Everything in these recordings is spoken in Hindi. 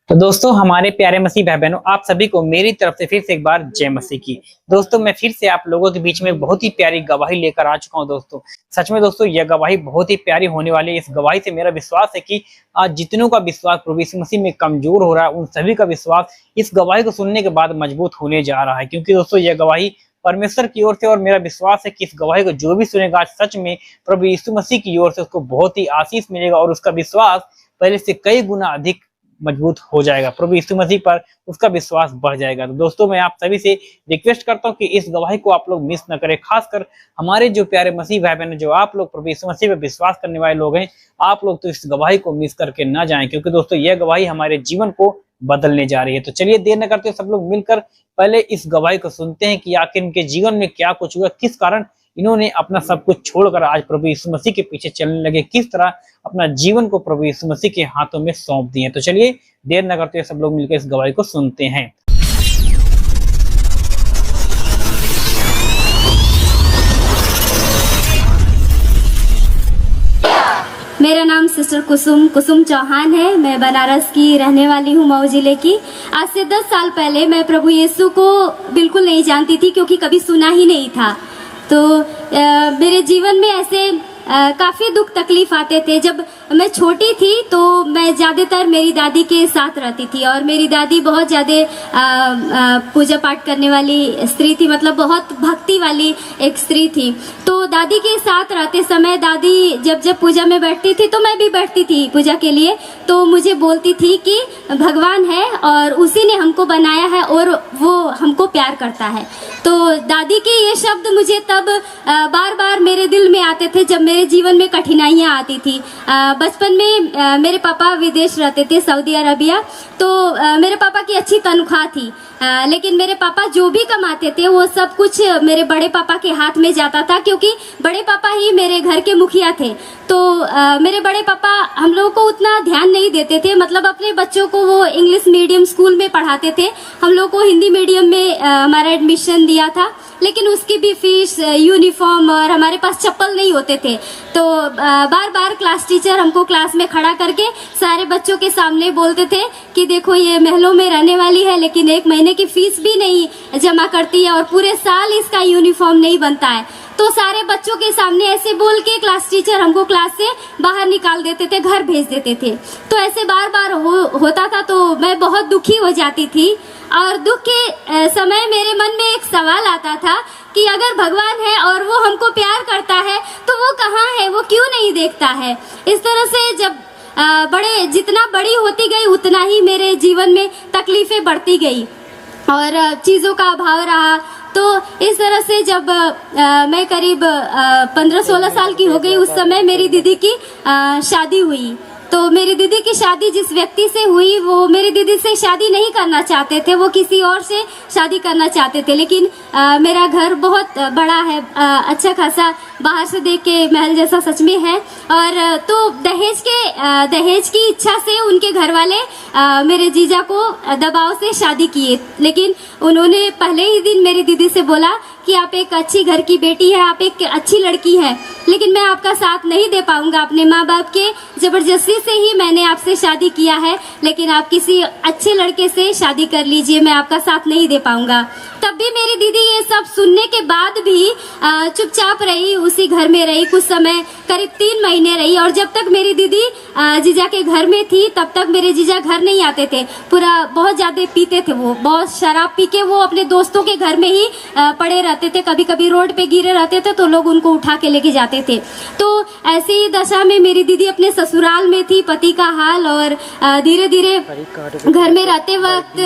तो दोस्तों हमारे प्यारे मसीह भाई बहनों, आप सभी को मेरी तरफ से फिर से एक बार जय मसीह की। दोस्तों मैं फिर से आप लोगों के बीच में एक बहुत ही प्यारी गवाही लेकर आ चुका हूं। दोस्तों सच में दोस्तों यह गवाही बहुत ही प्यारी होने वाली है। इस गवाही से मेरा विश्वास है कि आज जितनों का विश्वास प्रभु यीशु मसीह में कमजोर हो रहा है, उन सभी का विश्वास इस गवाही को सुनने के बाद मजबूत होने जा रहा है। क्योंकि दोस्तों यह गवाही परमेश्वर की ओर से और मेरा विश्वास है कि इस गवाही को जो भी सुनेगा आज सच में प्रभु यीशु मसीह की ओर से उसको बहुत ही आशीष मिलेगा और उसका विश्वास पहले से कई गुना अधिक मजबूत हो जाएगा। प्रभु यीशु मसीह पर उसका विश्वास बढ़ जाएगा। तो दोस्तों मैं आप सभी से रिक्वेस्ट करता हूं कि इस गवाही को आप लोग मिस न करें। खासकर हमारे जो प्यारे मसीह भाई बहन, जो आप लोग प्रभु यीशु मसीह पर विश्वास करने वाले लोग हैं, आप लोग तो इस गवाही को मिस करके ना जाएं, क्योंकि दोस्तों यह गवाही हमारे जीवन को बदलने जा रही है। तो चलिए देर न करते सब लोग मिलकर पहले इस गवाही को सुनते हैं कि आखिर इनके जीवन में क्या कुछ हुआ, किस कारण इन्होंने अपना सब कुछ छोड़कर आज प्रभु यीशु मसीह के पीछे चलने लगे, किस तरह अपना जीवन को प्रभु यीशु मसीह के हाथों में सौंप दिए। तो चलिए देर न करते सब लोग मिलकर इस गवाही को सुनते हैं। मेरा नाम सिस्टर कुसुम चौहान है। मैं बनारस की रहने वाली हूँ, मऊ जिले की। आज से 10 साल पहले मैं प्रभु यीशु को बिल्कुल नहीं जानती थी, क्योंकि कभी सुना ही नहीं था। तो मेरे जीवन में ऐसे काफी दुख तकलीफ आते थे। जब मैं छोटी थी तो मैं ज्यादातर मेरी दादी के साथ रहती थी, और मेरी दादी बहुत ज्यादा पूजा पाठ करने वाली स्त्री थी, मतलब बहुत भक्ति वाली एक स्त्री थी। तो दादी के साथ रहते समय दादी जब पूजा में बैठती थी तो मैं भी बैठती थी पूजा के लिए। तो मुझे बोलती थी कि भगवान है और उसी ने हमको बनाया है और वो हमको प्यार करता है। तो दादी के ये शब्द मुझे तब बार बार मेरे दिल में आते थे जब मेरे जीवन में कठिनाइयां आती थी। बचपन में मेरे पापा विदेश रहते थे, सऊदी अरबिया। तो मेरे पापा की अच्छी तनख्वाह थी, लेकिन मेरे पापा जो भी कमाते थे वो सब कुछ मेरे बड़े पापा के हाथ में जाता था, क्योंकि बड़े पापा ही मेरे घर के मुखिया थे। तो मेरे बड़े पापा हम लोगों को उतना ध्यान नहीं देते थे, मतलब अपने बच्चों को वो इंग्लिश मीडियम स्कूल में पढ़ाते थे। हम लोग को हिंदी मीडियम में हमारा एडमिशन दिया था, लेकिन उसकी भी फीस, यूनिफॉर्म और हमारे पास चप्पल नहीं होते थे। तो बार बार क्लास टीचर हमको क्लास में खड़ा करके सारे बच्चों के सामने बोलते थे कि देखो ये महलों में रहने वाली है, लेकिन 1 महीने की फीस भी नहीं जमा करती है और पूरे साल इसका यूनिफॉर्म नहीं बनता है। तो सारे बच्चों के सामने ऐसे बोल के क्लास टीचर हमको क्लास से बाहर निकाल देते थे, घर भेज देते थे। तो ऐसे बार बार होता था, तो मैं बहुत दुखी हो जाती थी। और दुख के समय मेरे मन में एक सवाल आता था कि अगर भगवान है और वो हमको प्यार करता है तो वो कहाँ है, वो क्यों नहीं देखता है। इस तरह से जब जितना बड़ी होती गई उतना ही मेरे जीवन में तकलीफें बढ़ती गई और चीजों का अभाव रहा। तो इस तरह से जब मैं करीब 15-16 साल की हो गई, उस समय मेरी दीदी की शादी हुई। तो मेरी दीदी की शादी जिस व्यक्ति से हुई, वो मेरी दीदी से शादी नहीं करना चाहते थे, वो किसी और से शादी करना चाहते थे। लेकिन मेरा घर बहुत बड़ा है, अच्छा खासा, बाहर से देख के महल जैसा सच में है। और तो दहेज की इच्छा से उनके घर वाले मेरे जीजा को दबाव से शादी किए। लेकिन उन्होंने पहले ही दिन मेरी दीदी से बोला कि आप एक अच्छी घर की बेटी है, आप एक अच्छी लड़की है, लेकिन मैं आपका साथ नहीं दे पाऊंगा। अपने माँ बाप के जबरदस्ती से ही मैंने आपसे शादी किया है, लेकिन आप किसी अच्छे लड़के से शादी कर लीजिए, मैं आपका साथ नहीं दे पाऊंगा। तब भी मेरी दीदी ये सब सुनने के बाद भी चुपचाप रही, उसी घर में रही। कुछ समय करीब 3 महीने रही, और जब तक मेरी दीदी जीजा के घर में थी तब तक मेरे जीजा घर नहीं आते थे। पूरा बहुत ज्यादा पीते थे, वो बहुत शराब पी के वो अपने दोस्तों के घर में ही पड़े रहते थे। कभी कभी रोड पे गिरे रहते थे तो लोग उनको उठा के लेके जाते थे। तो ऐसी ही दशा में मेरी दीदी अपने ससुराल में थी, पति का हाल। और धीरे धीरे घर में रहते वक्त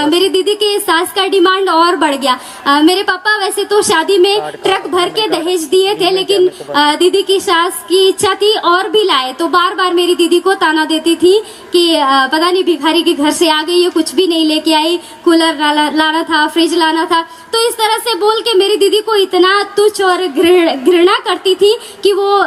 मेरी दीदी की सास का डिमांड और बढ़ गया। मेरे पापा वैसे तो शादी में ट्रक भर के दहेज दिए थे, लेकिन दीदी की सास की इच्छा थी और भी लाए। तो बार बार मेरी दीदी को ताना देती थी कि पता नहीं भिखारी के घर से आ गई है, कुछ भी नहीं लेके आई, कूलर लाना था, फ्रिज लाना था। तो इस तरह से बोल के मेरी दीदी को इतना तुच्छ और घृणा करती थी कि वो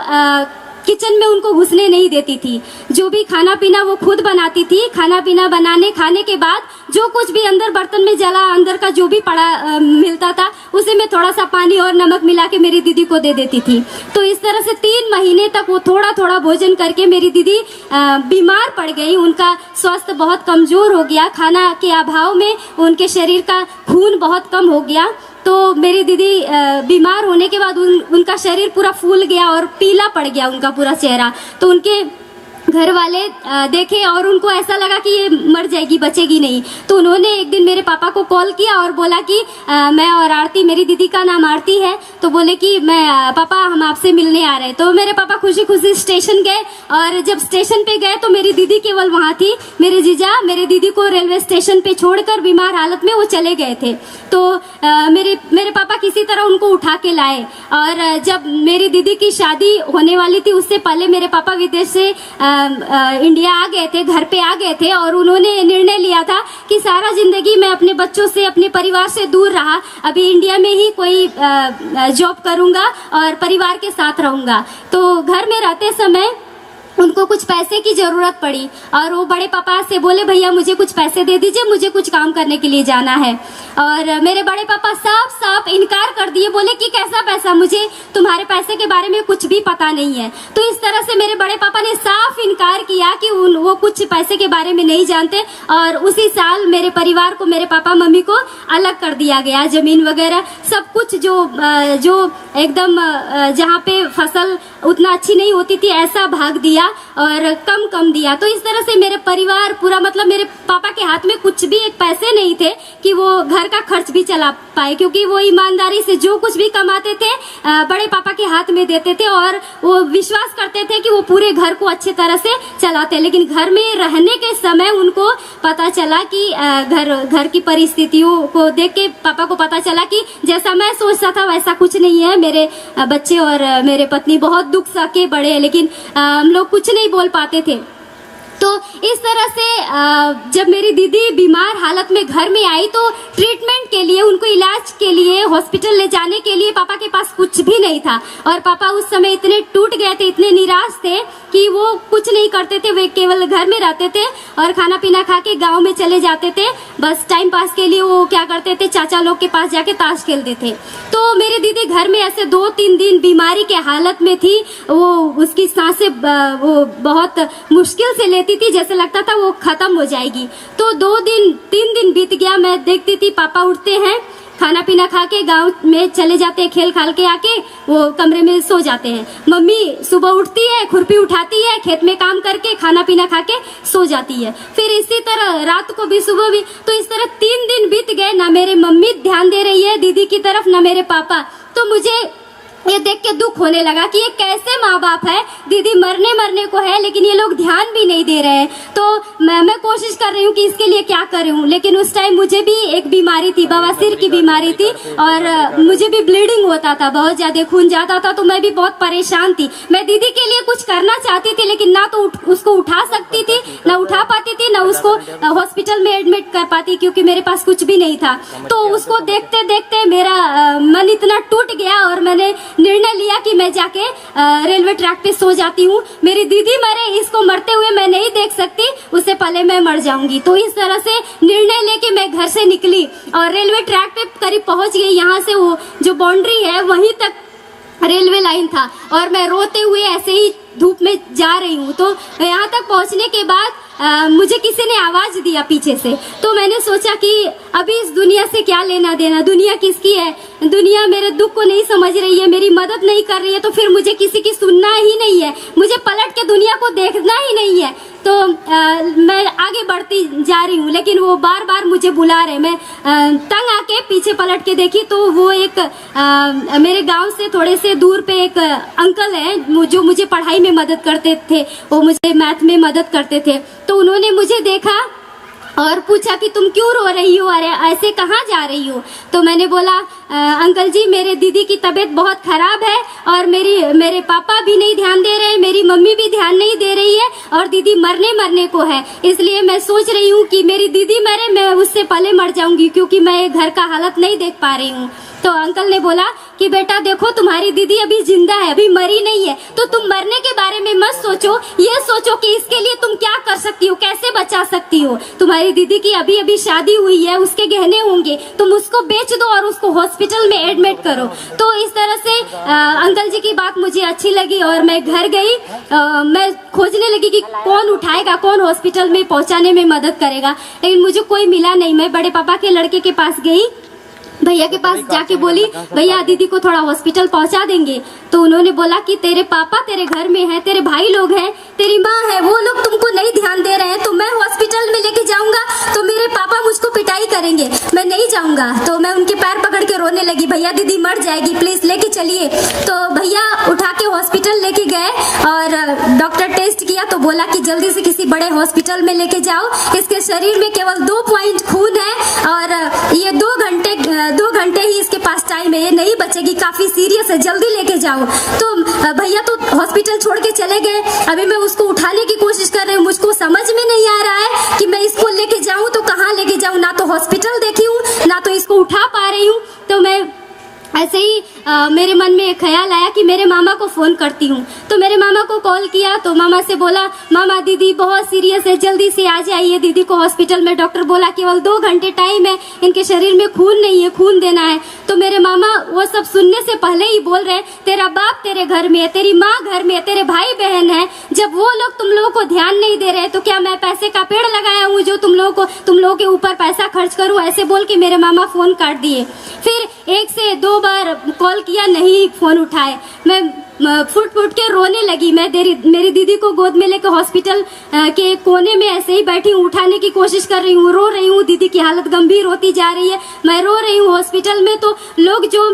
किचन में उनको घुसने नहीं देती थी। जो भी खाना पीना वो खुद बनाती थी। खाना पीना खाने के बाद जो कुछ भी अंदर बर्तन में जला, अंदर का जो भी पड़ा मिलता था, उसे मैं थोड़ा सा पानी और नमक मिला के मेरी दीदी को दे देती थी। तो इस तरह से 3 महीने तक वो थोड़ा थोड़ा भोजन करके मेरी दीदी बीमार पड़ गई। उनका स्वास्थ्य बहुत कमजोर हो गया। खाना के अभाव में उनके शरीर का खून बहुत कम हो गया। तो मेरी दीदी बीमार होने के बाद उनका शरीर पूरा फूल गया और पीला पड़ गया उनका पूरा चेहरा। तो उनके घर वाले देखे और उनको ऐसा लगा कि ये मर जाएगी, बचेगी नहीं। तो उन्होंने एक दिन मेरे पापा को कॉल किया और बोला कि मैं और आरती, मेरी दीदी का नाम आरती है, तो बोले कि मैं पापा हम आपसे मिलने आ रहे हैं। तो मेरे पापा खुशी खुशी स्टेशन गए और जब स्टेशन पे गए तो मेरी दीदी केवल वहाँ थी। मेरे जीजा मेरी दीदी को रेलवे स्टेशन पे छोड़कर बीमार हालत में वो चले गए थे। तो मेरे पापा किसी तरह उनको उठा के लाए। और जब मेरी दीदी की शादी होने वाली थी उससे पहले मेरे पापा विदेश से इंडिया आ गए थे, घर पे आ गए थे और उन्होंने निर्णय लिया था कि सारा जिंदगी मैं अपने बच्चों से, अपने परिवार से दूर रहा, अभी इंडिया में ही कोई जॉब करूंगा और परिवार के साथ रहूंगा। तो घर में रहते समय उनको कुछ पैसे की जरूरत पड़ी और वो बड़े पापा से बोले भैया मुझे कुछ पैसे दे दीजिए, मुझे कुछ काम करने के लिए जाना है। और मेरे बड़े पापा साफ साफ इनकार कर दिए, बोले कि कैसा पैसा, मुझे तुम्हारे पैसे के बारे में कुछ भी पता नहीं है। तो इस तरह से मेरे बड़े पापा ने साफ इनकार किया कि वो कुछ पैसे के बारे में नहीं जानते। और उसी साल मेरे परिवार को, मेरे पापा मम्मी को अलग कर दिया गया। जमीन वगैरह सब कुछ जो एकदम जहाँ पे फसल उतना अच्छी नहीं होती थी ऐसा भाग दिया और कम दिया। तो इस तरह से मेरे परिवार पूरा, मतलब मेरे पापा के हाथ में कुछ भी एक पैसे नहीं थे कि वो घर का खर्च भी चला पाए, क्योंकि वो ईमानदारी से जो कुछ भी कमाते थे बड़े पापा के हाथ में देते थे और वो विश्वास करते थे कि वो पूरे घर को अच्छे तरह से चलाते। लेकिन घर में रहने के समय उनको पता चला कि घर की परिस्थितियों को देख के पापा को पता चला कि जैसा मैं सोचता था वैसा कुछ नहीं है। मेरे बच्चे और मेरे पत्नी बहुत दुख सके बड़े हैं, लेकिन हम लोग कुछ नहीं बोल पाते थे। तो इस तरह से जब मेरी दीदी बीमार हालत में घर में आई तो ट्रीटमेंट के लिए, उनको इलाज के लिए हॉस्पिटल ले जाने के लिए पापा के पास कुछ भी नहीं था। और पापा उस समय इतने टूट गए थे, इतने निराश थे कि वो कुछ नहीं करते थे। वे केवल घर में रहते थे और खाना पीना खा के गाँव में चले जाते थे। बस टाइम पास के लिए वो क्या करते थे, चाचा लोग के पास जाके ताश खेलते थे। तो मेरी दीदी घर में ऐसे 2-3 दिन बीमारी के हालत में थी। वो उसकी सांसें वो बहुत मुश्किल से लेती थी, जैसे लगता था वो खत्म हो जाएगी। तो 2-3 दिन बीत गया। मैं देखती थी पापा उठते हैं, खाना पीना खा के गाँव में चले जाते हैं, खेल खाल के आके वो कमरे में सो जाते हैं। मम्मी सुबह उठती है, खुरपी उठाती है, खेत में काम करके खाना पीना खा के सो जाती है। फिर इसी तरह रात को भी, सुबह भी। तो इस तरह 3 दिन बीत गए, ना मेरे मम्मी ध्यान दे रही है दीदी की तरफ, ना मेरे पापा। तो मुझे ये देख के दुख होने लगा कि ये कैसे माँ बाप है, दीदी मरने को है लेकिन ये लोग ध्यान भी नहीं दे रहे हैं। तो मैं कोशिश कर रही हूँ कि इसके लिए क्या करूँ। लेकिन उस टाइम मुझे भी एक बीमारी थी, बवासीर की बीमारी थी और मुझे भी ब्लीडिंग होता था, बहुत ज्यादा खून जाता था। तो मैं भी बहुत परेशान थी। मैं दीदी के लिए कुछ करना चाहती थी लेकिन ना तो उसको उठा सकती थी, ना उठा पाती थी, ना उसको हॉस्पिटल में एडमिट कर पाती, क्योंकि मेरे पास कुछ भी नहीं था। तो उसको देखते देखते मेरा मन इतना टूट गया और मैंने निर्णय लिया कि मैं जाके रेलवे ट्रैक पे सो जाती हूँ। मेरी दीदी मरे, इसको मरते हुए मैं नहीं देख सकती, उससे पहले मैं मर जाऊंगी। तो इस तरह से निर्णय लेके मैं घर से निकली और रेलवे ट्रैक पे करीब पहुंच गई। यहाँ से वो जो बाउंड्री है वहीं तक रेलवे लाइन था और मैं रोते हुए ऐसे ही धूप में जा रही हूँ। तो यहाँ तक पहुँचने के बाद मुझे किसी ने आवाज दिया पीछे से। तो मैंने सोचा कि अभी इस दुनिया से क्या लेना देना, दुनिया किसकी है, दुनिया मेरे दुख को नहीं समझ रही है, मेरी मदद नहीं कर रही है, तो फिर मुझे किसी की सुनना ही नहीं है, मुझे पलट के दुनिया को देखना ही नहीं है। तो मैं आगे बढ़ती जा रही हूँ लेकिन वो बार बार मुझे बुला रहे। मैं तंग आके पीछे पलट के देखी तो वो एक मेरे गांव से थोड़े से दूर पे एक अंकल है जो मुझे पढ़ाई में मदद करते थे, वो मुझे मैथ में मदद करते थे। तो उन्होंने मुझे देखा और पूछा कि तुम क्यों रो रही हो, अरे ऐसे कहाँ जा रही हो। तो मैंने बोला अंकल जी मेरे दीदी की तबीयत बहुत खराब है और मेरे पापा भी नहीं ध्यान दे रहे हैं, मेरी मम्मी भी ध्यान नहीं दे रही है और दीदी मरने को है, इसलिए मैं सोच रही हूँ कि मेरी दीदी मरे, मैं उससे पहले मर जाऊंगी क्योंकि मैं घर का हालत नहीं देख पा रही हूँ। तो अंकल ने बोला कि बेटा देखो तुम्हारी दीदी अभी जिंदा है, अभी मरी नहीं है, तो तुम मरने के बारे में मत सोचो, ये सोचो कि इसके लिए तुम क्या कर सकती हो, कैसे बचा सकती हो। तुम्हारी दीदी की अभी अभी शादी हुई है, उसके गहने होंगे, तुम उसको बेच दो और उसको हॉस्पिटल में एडमिट करो। तो इस तरह से अंकल जी की बात मुझे अच्छी लगी और मैं घर गई। मैं खोजने लगी कि कौन उठाएगा, कौन हॉस्पिटल में पहुंचाने में मदद करेगा, लेकिन मुझे कोई मिला नहीं। मैं बड़े पापा के लड़के के पास गई, भैया के पास जाके बोली भैया दीदी को थोड़ा हॉस्पिटल पहुंचा देंगे। तो उन्होंने बोला कि तेरे पापा तेरे घर में हैं, तेरे भाई लोग हैं, तेरी माँ है, वो लोग तुमको नहीं ध्यान दे रहे हैं, तो मैं हॉस्पिटल में लेके जाऊंगा तो मेरे पापा मुझको पिटाई करेंगे, मैं नहीं जाऊंगा। तो मैं उनके पैर पकड़ के रोने लगी, भैया दीदी मर जाएगी, प्लीज लेके चलिए। तो भैया उठा के हॉस्पिटल लेके गए और डॉक्टर टेस्ट किया तो बोला कि जल्दी से किसी बड़े हॉस्पिटल में लेके जाओ, इसके शरीर में केवल 2 पॉइंट खून है और ये 2 घंटे ही इसके पास टाइम है, ये नहीं बचेगी, काफी सीरियस है, जल्दी लेके जाओ। तो भैया तो हॉस्पिटल छोड़ के चले गए। अभी मैं उसको उठाने की कोशिश कर रही हूँ, मुझको समझ में नहीं आ रहा है कि मैं इसको लेके जाऊं तो कहाँ लेके जाऊं, ना तो हॉस्पिटल देखी हूँ ना तो इसको उठा पा रही हूँ। तो मैं ऐसे ही मेरे मन में एक ख्याल आया कि मेरे मामा को फोन करती हूँ। तो मेरे मामा को कॉल किया तो मामा से बोला मामा दीदी बहुत सीरियस है, जल्दी से आ जाइए दीदी को हॉस्पिटल में, डॉक्टर बोला केवल 2 घंटे टाइम है, इनके शरीर में खून नहीं है, खून देना है। तो मेरे मामा वो सब सुनने से पहले ही बोल रहे तेरा बाप तेरे घर में है, तेरी माँ घर में है, तेरे भाई बहन है, जब वो लोग तुम लोगों को ध्यान नहीं दे रहे तो क्या मैं पैसे का पेड़ लगाया हूँ जो तुम लोगों के ऊपर पैसा खर्च करूँ, ऐसे बोल के मेरे मामा फोन काट दिए। फिर 1 से 2 बार कॉल किया, नहीं फोन उठाए। मैं फुट के रोने लगी। मैं मेरी दीदी को गोद में लेकर हॉस्पिटल के कोने में ऐसे ही बैठी हूँ, उठाने की कोशिश कर रही हूँ, रो रही हूँ। दीदी की हालत गंभीर होती जा रही है, मैं रो रही हूँ। हॉस्पिटल में तो लोग जो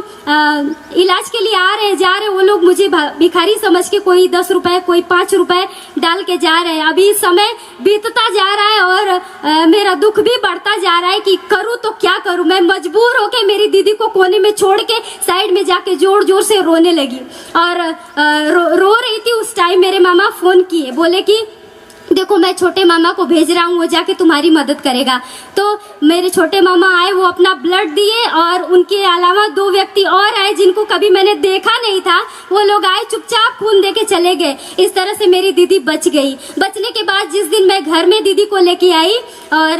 इलाज के लिए आ रहे हैं जा रहे हैं, वो लोग मुझे भिखारी समझ के कोई 10 रुपए कोई 5 रुपए डाल के जा रहे हैं। अभी समय बीतता जा रहा है और मेरा दुख भी बढ़ता जा रहा है कि करूँ तो क्या करूँ। मैं मजबूर होके मेरी दीदी को कोने में छोड़ के साइड में जाके जोर जोर से रोने लगी और रो रही थी। उस टाइम मेरे मामा फोन किए, बोले कि देखो मैं छोटे मामा को भेज रहा हूँ, वो जाके तुम्हारी मदद करेगा। तो मेरे छोटे मामा आए, वो अपना ब्लड दिए और उनके अलावा 2 व्यक्ति और आए जिनको कभी मैंने देखा नहीं था। वो लोग आए, चुपचाप खून देके चले गए। इस तरह से मेरी दीदी बच गई। बचने के बाद जिस दिन मैं घर में दीदी को लेके आई और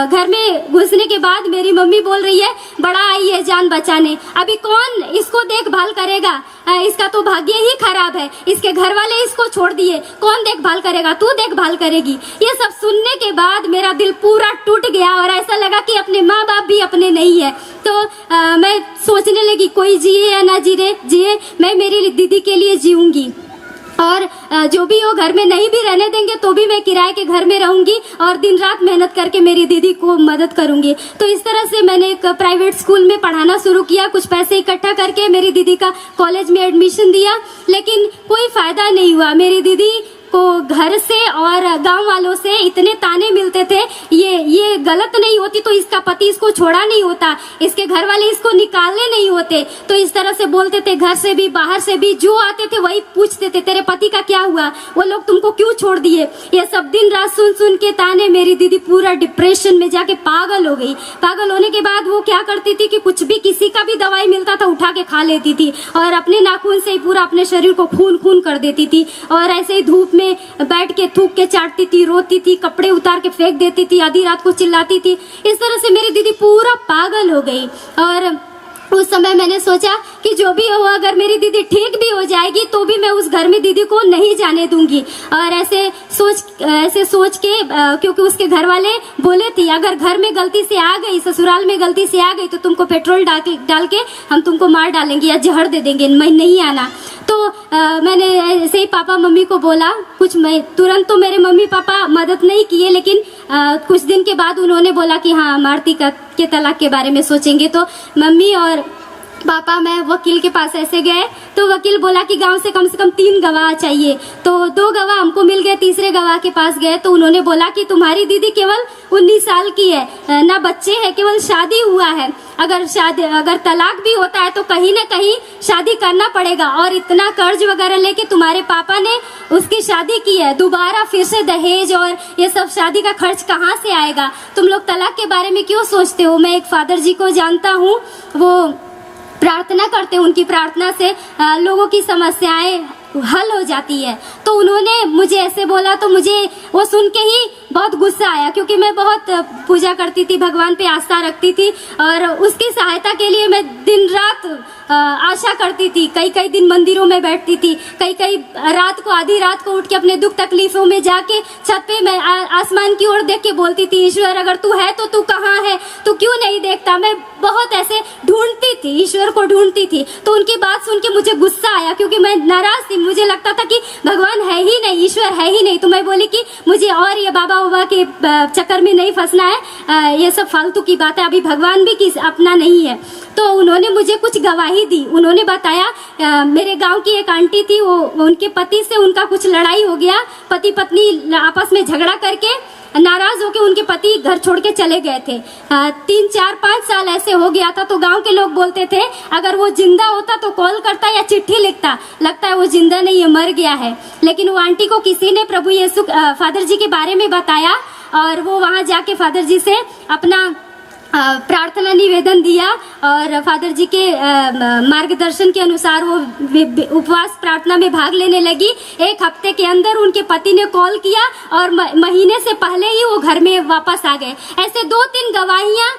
घर में घुसने के बाद मेरी मम्मी बोल रही है बड़ा आई है जान बचाने, अभी कौन इसको देखभाल करेगा, इसका तो भाग्य ही खराब है, इसके घर वाले इसको छोड़ दिए, कौन देखभाल करेगा, तू देखभाल करेगी। ये सब सुनने के बाद मेरा दिल पूरा टूट गया और ऐसा लगा कि अपने माँ बाप भी अपने नहीं है। तो मैं सोचने लगी कोई जिए या ना जिए मैं मेरी दीदी के लिए जीऊंगी और जो भी वो घर में नहीं भी रहने देंगे तो भी मैं किराए के घर में रहूंगी और दिन रात मेहनत करके मेरी दीदी को मदद करूंगी। तो इस तरह से मैंने एक प्राइवेट स्कूल में पढ़ाना शुरू किया। कुछ पैसे इकट्ठा करके मेरी दीदी का कॉलेज में एडमिशन दिया, लेकिन कोई फायदा नहीं हुआ। मेरी दीदी को घर से और गांव वालों से इतने ताने मिलते थे, ये गलत नहीं होती तो इसका पति इसको छोड़ा नहीं होता, इसके घर वाले इसको निकालने नहीं होते। तो इस तरह से बोलते थे, घर से भी बाहर से भी जो आते थे वही पूछते थे तेरे पति का क्या हुआ, वो लोग तुमको क्यों छोड़ दिए। ये सब दिन रात सुन सुन के ताने मेरी दीदी पूरा डिप्रेशन में जाके पागल हो गई। पागल होने के बाद वो क्या करती थी कि कुछ भी किसी का भी दवाई मिलता था उठा के खा लेती थी और अपने नाखून से ही पूरा अपने शरीर को खून कर देती थी और ऐसे ही धूप में बैठ के थूक के चाटती थी, रोती थी, कपड़े उतार के फेंक देती थी, आधी रात को चिल्लाती थी। इस तरह से मेरी दीदी पूरा पागल हो गई और उस समय मैंने सोचा कि जो भी हो, अगर मेरी दीदी ठीक भी हो जाएगी तो भी मैं उस घर में दीदी को नहीं जाने दूंगी। और ऐसे सोच के क्योंकि उसके घर वाले बोले थे अगर घर में गलती से आ गई, ससुराल में गलती से आ गई तो तुमको पेट्रोल डाल के हम तुमको मार डालेंगे या जहर दे देंगे, मैं नहीं आना। तो मैंने ऐसे ही पापा मम्मी को बोला। तुरंत तो मेरे मम्मी पापा मदद नहीं किए, लेकिन कुछ दिन के बाद उन्होंने बोला कि हाँ मारती के तलाक के बारे में सोचेंगे। तो मम्मी और पापा मैं वकील के पास ऐसे गए तो वकील बोला कि गांव से कम 3 गवाह चाहिए। तो 2 गवाह हमको मिल गए। तीसरे गवाह के पास गए तो उन्होंने बोला कि तुम्हारी दीदी केवल 19 साल की है, ना बच्चे हैं, केवल शादी हुआ है, अगर तलाक भी होता है तो कहीं ना कहीं शादी करना पड़ेगा और इतना कर्ज वगैरह लेके तुम्हारे पापा ने उसकी शादी की है, दोबारा फिर से दहेज और ये सब शादी का खर्च कहाँ से आएगा, तुम लोग तलाक के बारे में क्यों सोचते हो। मैं एक फादर जी को जानता हूँ, वो प्रार्थना करते हैं, उनकी प्रार्थना से लोगों की समस्याएं हल हो जाती है। तो उन्होंने मुझे ऐसे बोला तो मुझे वो सुन के ही बहुत गुस्सा आया, क्योंकि मैं बहुत पूजा करती थी, भगवान पे आस्था रखती थी और उसकी सहायता के लिए मैं दिन रात आशा करती थी। कई कई दिन मंदिरों में बैठती थी, कई कई रात को, आधी रात को उठ के अपने दुख तकलीफों में जाके छत पे मैं आसमान की ओर देख के बोलती थी, ईश्वर अगर तू है तो तू कहाँ है, तू क्यों नहीं देखता। मैं बहुत ऐसे ढूंढती थी, ईश्वर को ढूंढती थी। तो उनकी बात सुन के मुझे गुस्सा आया, क्योंकि मैं नाराज थी, मुझे लगता था कि भगवान है ही नहीं, ईश्वर है ही नहीं। तो मैं बोली कि मुझे और ये बाबा बाबा के चक्कर में नहीं फंसना है, ये सब फालतू की बात है, अभी भगवान भी किस अपना नहीं है। तो उन्होंने मुझे कुछ गवाही दी। उन्होंने बताया मेरे गांव की एक आंटी थी, वो उनके पति से उनका कुछ लड़ाई हो गया, पति पत्नी आपस में झगड़ा करके नाराज होके उनके पति घर छोड़ के चले गए थे। 3, 4, 5 साल ऐसे हो गया था। तो गांव के लोग बोलते थे अगर वो जिंदा होता तो कॉल करता या चिट्ठी लिखता, लगता है वो जिंदा नहीं है, मर गया है। लेकिन वो आंटी को किसी ने प्रभु यीशु फादर जी के बारे में बताया और वो वहां जाके फादर जी से अपना प्रार्थना निवेदन दिया और फादर जी के मार्गदर्शन के अनुसार वो उपवास प्रार्थना में भाग लेने लगी। 1 हफ्ते के अंदर उनके पति ने कॉल किया और महीने से पहले ही वो घर में वापस आ गए। ऐसे 2-3 गवाहियां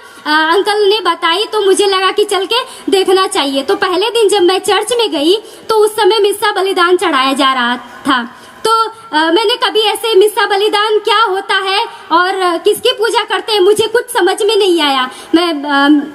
अंकल ने बताई, तो मुझे लगा कि चल के देखना चाहिए। तो पहले दिन जब मैं चर्च में गई तो उस समय मिस्सा बलिदान चढ़ाया जा रहा था। तो मैंने कभी ऐसे मिस्सा बलिदान क्या होता है और किसकी पूजा करते हैं मुझे कुछ समझ में नहीं आया। मैं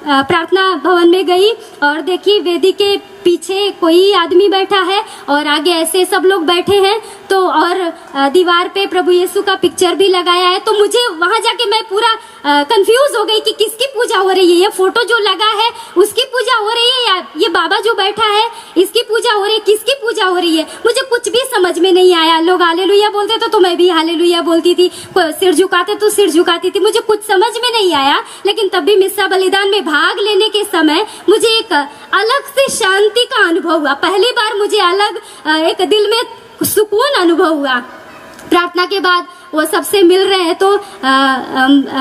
प्रार्थना भवन में गई और देखी वेदी के पीछे कोई आदमी बैठा है और आगे ऐसे सब लोग बैठे हैं। तो और दीवार पे प्रभु यीशु का पिक्चर भी लगाया है। तो मुझे वहां जाके मैं पूरा कंफ्यूज हो गई कि किसकी पूजा हो रही है। ये फोटो जो लगा है उसकी पूजा हो रही है या ये बाबा जो बैठा है इसकी पूजा हो रही है, किसकी पूजा हो रही है मुझे कुछ भी समझ में नहीं आया। लोग हालेलुया बोलते तो मैं भी हालेलुया बोलती थी, सिर झुकाते तो सिर झुकाती थी, मुझे कुछ समझ में नहीं आया। लेकिन तब भी मिस्सा बलिदान में भाग लेने के समय मुझे एक अलग से शांति का अनुभव हुआ। पहली बार मुझे अलग एक दिल में सुकून अनुभव हुआ। प्रार्थना के बाद वो सबसे मिल रहे हैं तो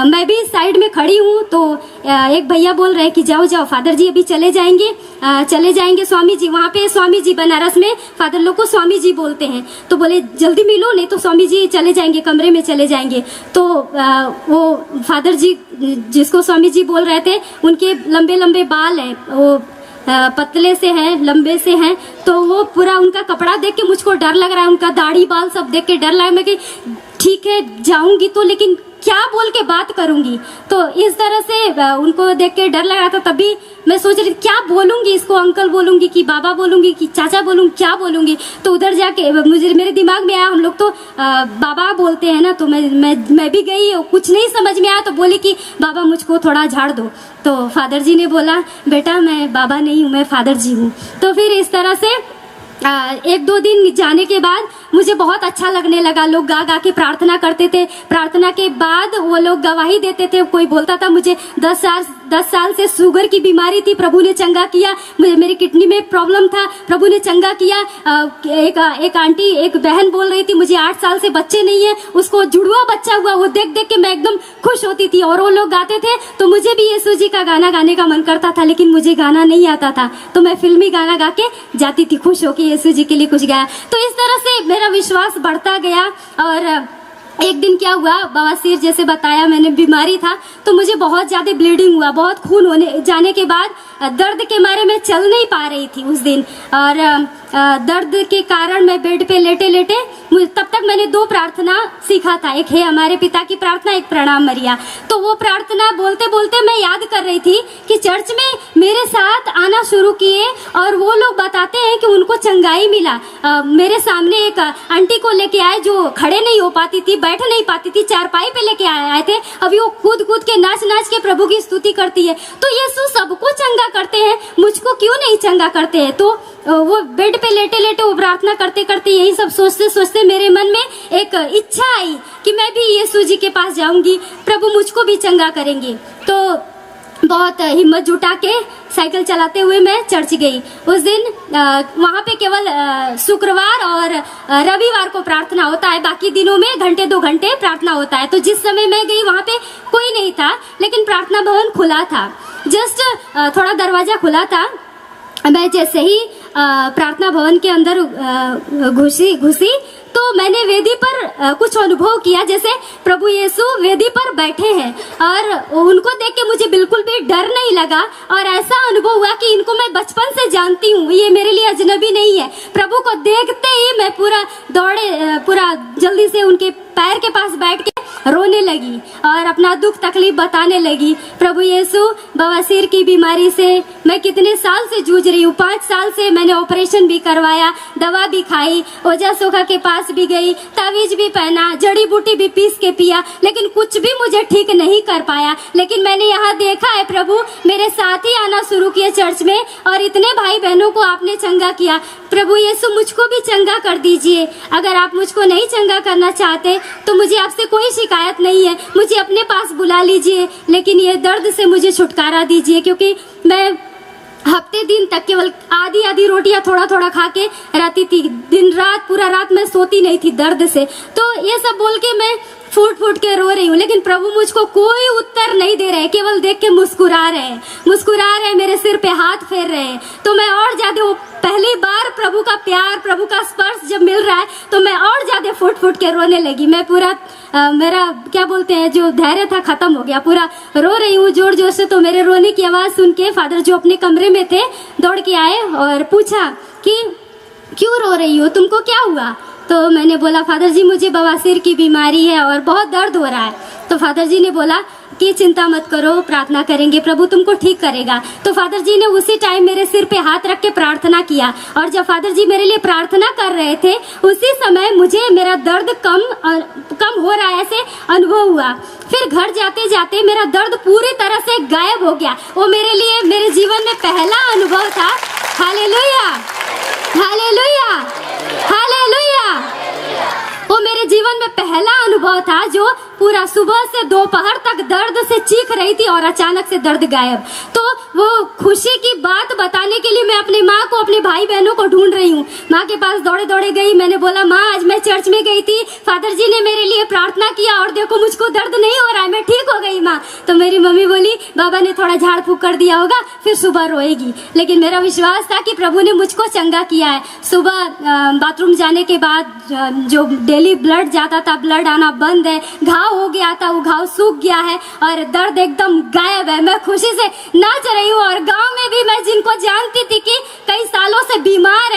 मैं भी साइड में खड़ी हूँ। तो एक भैया बोल रहे हैं कि जाओ जाओ फादर जी अभी चले जाएंगे स्वामी जी। वहाँ पे स्वामी जी बनारस में फादर लोग को स्वामी जी बोलते हैं। तो बोले जल्दी मिलो नहीं तो स्वामी जी चले जाएंगे, कमरे में चले जाएंगे। तो वो फादर जी जिसको स्वामी जी बोल रहे थे उनके लंबे लंबे बाल हैं, वो पतले से हैं, लंबे से हैं। तो वो पूरा उनका कपड़ा देख के मुझको डर लग रहा है, उनका दाढ़ी बाल सब देख के डर लगा। मैं कि ठीक है जाऊंगी तो लेकिन क्या बोल के बात करूंगी। तो इस तरह से उनको देख के डर लग रहा था। तभी मैं सोच रही थी क्या बोलूंगी इसको, अंकल बोलूंगी कि बाबा बोलूंगी कि चाचा बोलूंगी, क्या बोलूंगी। तो उधर जाके मेरे दिमाग में आया हम लोग तो बाबा बोलते हैं ना। तो मैं भी गई, कुछ नहीं समझ में आया तो बोली कि बाबा मुझको थोड़ा झाड़ दो। तो फादर जी ने बोला बेटा मैं बाबा नहीं हूँ, मैं फादर जी हूँ। तो फिर इस तरह से 1-2 दिन जाने के बाद मुझे बहुत अच्छा लगने लगा। लोग गा गा के प्रार्थना करते थे। प्रार्थना के बाद वो लोग गवाही देते थे। कोई बोलता था मुझे 10 साल से शुगर की बीमारी थी, प्रभु ने चंगा किया। मेरी किडनी में प्रॉब्लम था, प्रभु ने चंगा किया। एक आंटी, एक बहन बोल रही थी मुझे 8 साल से बच्चे नहीं है, उसको जुड़वा बच्चा हुआ। वो देख देख के मैं एकदम खुश होती थी। और वो लोग गाते थे तो मुझे भी यीशु जी का गाना गाने का मन करता था, लेकिन मुझे गाना नहीं आता था। तो मैं फिल्मी गाना गा के जाती थी, खुश होके यीशु जी के लिए कुछ गाया। तो इस तरह से मेरा विश्वास बढ़ता गया। और एक दिन क्या हुआ, बवासीर जैसे बताया मैंने, बीमारी था तो मुझे बहुत ज्यादा ब्लीडिंग हुआ। बहुत खून होने जाने के बाद दर्द के मारे मैं चल नहीं पा रही थी उस दिन। और दर्द के कारण मैं बेड पे लेटे लेटे, तब तक मैंने 2 प्रार्थना सीखा था। एक है हमारे पिता की प्रार्थना, एक प्रणाम मरिया। तो वो प्रार्थना बोलते बोलते मैं याद कर रही थी कि चर्च में मेरे साथ आना शुरू किए और वो लोग बताते हैं कि उनको चंगाई मिला। मेरे सामने एक आंटी को लेके आए जो खड़े नहीं हो पाती थी, बैठ नहीं पाती थी, चारपाई पे लेके आए थे। अभी वो कूद कूद के नाच नाच के प्रभु की स्तुति करती है। तो यीशु सबको चंगा करते हैं, मुझको क्यों नहीं चंगा करते हैं। तो वो बेड पे लेटे लेटे वो प्रार्थना करते करते यही सब सोचते सोचते मेरे मन में एक इच्छा आई कि मैं भी यीशु जी के पास जाऊंगी, प्रभु मुझको भी चंगा करेंगे। तो बहुत हिम्मत जुटा के साइकिल चलाते हुए मैं चर्च गई। उस दिन वहाँ पे केवल शुक्रवार और रविवार को प्रार्थना होता है, बाकी दिनों में 1-2 घंटे प्रार्थना होता है। तो जिस समय मैं गई वहाँ पे कोई नहीं था, लेकिन प्रार्थना भवन खुला था। जस्ट थोड़ा दरवाजा खुला था मैं जैसे ही प्रार्थना भवन के अंदर घुसी तो मैंने वेदी पर कुछ अनुभव किया, जैसे प्रभु यीशु वेदी पर बैठे हैं और उनको देख के मुझे बिल्कुल भी डर नहीं लगा और ऐसा अनुभव हुआ कि इनको मैं बचपन से जानती हूँ, ये मेरे लिए अजनबी नहीं है। प्रभु को देखते ही मैं पूरा जल्दी से उनके पैर के पास बैठ के रोने लगी और अपना दुख तकलीफ बताने लगी। प्रभु यीशु, बवासीर की बीमारी से मैं कितने साल से जूझ रही हूँ, 5 साल से मैंने ऑपरेशन भी करवाया, दवा भी खाई, ओझा सोखा के पास भी गई, तावीज भी पहना, जड़ी बूटी भी पीस के पिया, लेकिन कुछ भी मुझे ठीक नहीं कर पाया। लेकिन मैंने यहाँ देखा है प्रभु मेरे साथ ही आना शुरू किए चर्च में और इतने भाई बहनों को आपने चंगा किया। प्रभु यीशु मुझको भी चंगा कर दीजिए। अगर आप मुझको नहीं चंगा करना चाहते तो मुझे आपसे कोई शिकायत नहीं है, मुझे अपने पास बुला लीजिए, लेकिन ये दर्द से मुझे छुटकारा दीजिए, क्योंकि मैं हफ्ते दिन तक केवल आधी रोटियां थोड़ा खा के रहती थी। दिन रात पूरा रात मैं सोती नहीं थी दर्द से। तो ये सब बोल के मैं फूट के रो रही हूँ, लेकिन प्रभु मुझको कोई उत्तर नहीं दे रहे, केवल देख के मुस्कुरा रहे, मेरे सिर पे हाथ फेर रहे हैं। तो मैं और ज्यादा, वो पहली बार प्रभु का प्यार, प्रभु का स्पर्श जब मिल रहा है तो मैं और ज्यादा फूट के रोने लगी। मैं पूरा मेरा क्या बोलते हैं जो धैर्य था खत्म हो गया, पूरा रो रही हूँ जोर से। तो मेरे रोने की आवाज सुन के फादर जो अपने कमरे में थे दौड़ के आए और पूछा कि क्यों रो रही हो, तुमको क्या हुआ? तो मैंने बोला फादर जी मुझे बवासीर की बीमारी है और बहुत दर्द हो रहा है। तो फादर जी ने बोला कि चिंता मत करो, प्रार्थना करेंगे, प्रभु तुमको ठीक करेगा। तो फादर जी ने उसी टाइम मेरे सिर पे हाथ रख के प्रार्थना किया और जब फादर जी मेरे लिए प्रार्थना कर रहे थे उसी समय मुझे मेरा दर्द कम हो रहा है ऐसे अनुभव हुआ। फिर घर जाते जाते मेरा दर्द पूरी तरह से गायब हो गया। वो मेरे लिए मेरे जीवन में पहला अनुभव था। Hallelujah, hallelujah, hallelujah. वो मेरे जीवन में पहला अनुभव था जो पूरा सुबह से दोपहर तक दर्द से चीख रही थी और अचानक से दर्द गायब। तो वो खुशी की बात बताने के लिए मैं अपनी माँ को, अपने भाई बहनों को ढूंढ रही हूँ। माँ के पास दौड़े गई। मैंने बोला माँ आज मैं चर्च में गई थी, फादर जी ने मेरे लिए प्रार्थना किया और देखो मुझको दर्द नहीं हो रहा है, मैं ठीक हो गई माँ। तो मेरी मम्मी बोली बाबा ने थोड़ा झाड़ फूक कर दिया होगा, फिर सुबह रोएगी। लेकिन मेरा विश्वास था कि प्रभु ने मुझको चंगा किया है। सुबह बाथरूम जाने के बाद जो डेली ब्लड जाता था, ब्लड आना बंद है, घाव हो गया था, वो घाव सूख गया है और दर्द एकदम गायब है। मैं खुशी से नाच रही हूँ और गांव में भी मैं जिनको जानती थी कि कई सालों से बीमार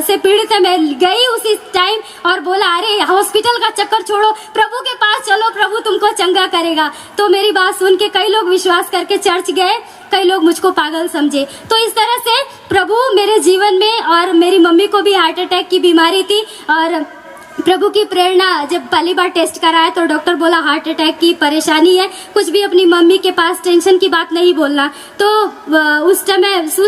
से पीड़ित है, मैं गई उसी टाइम और बोला अरे हॉस्पिटल का चक्कर छोड़ो, प्रभु के पास चलो, प्रभु तुमको चंगा करेगा। तो मेरी बात सुन के कई लोग विश्वास करके चर्च गए, कई लोग मुझको पागल समझे। तो इस तरह से प्रभु मेरे जीवन में, और मेरी मम्मी को भी हार्ट अटैक की बीमारी थी और प्रभु की प्रेरणा, जब पहली बार टेस्ट कराया तो डॉक्टर बोला हार्ट अटैक की परेशानी है, कुछ भी अपनी मम्मी के पास टेंशन की बात नहीं बोलना। तो उस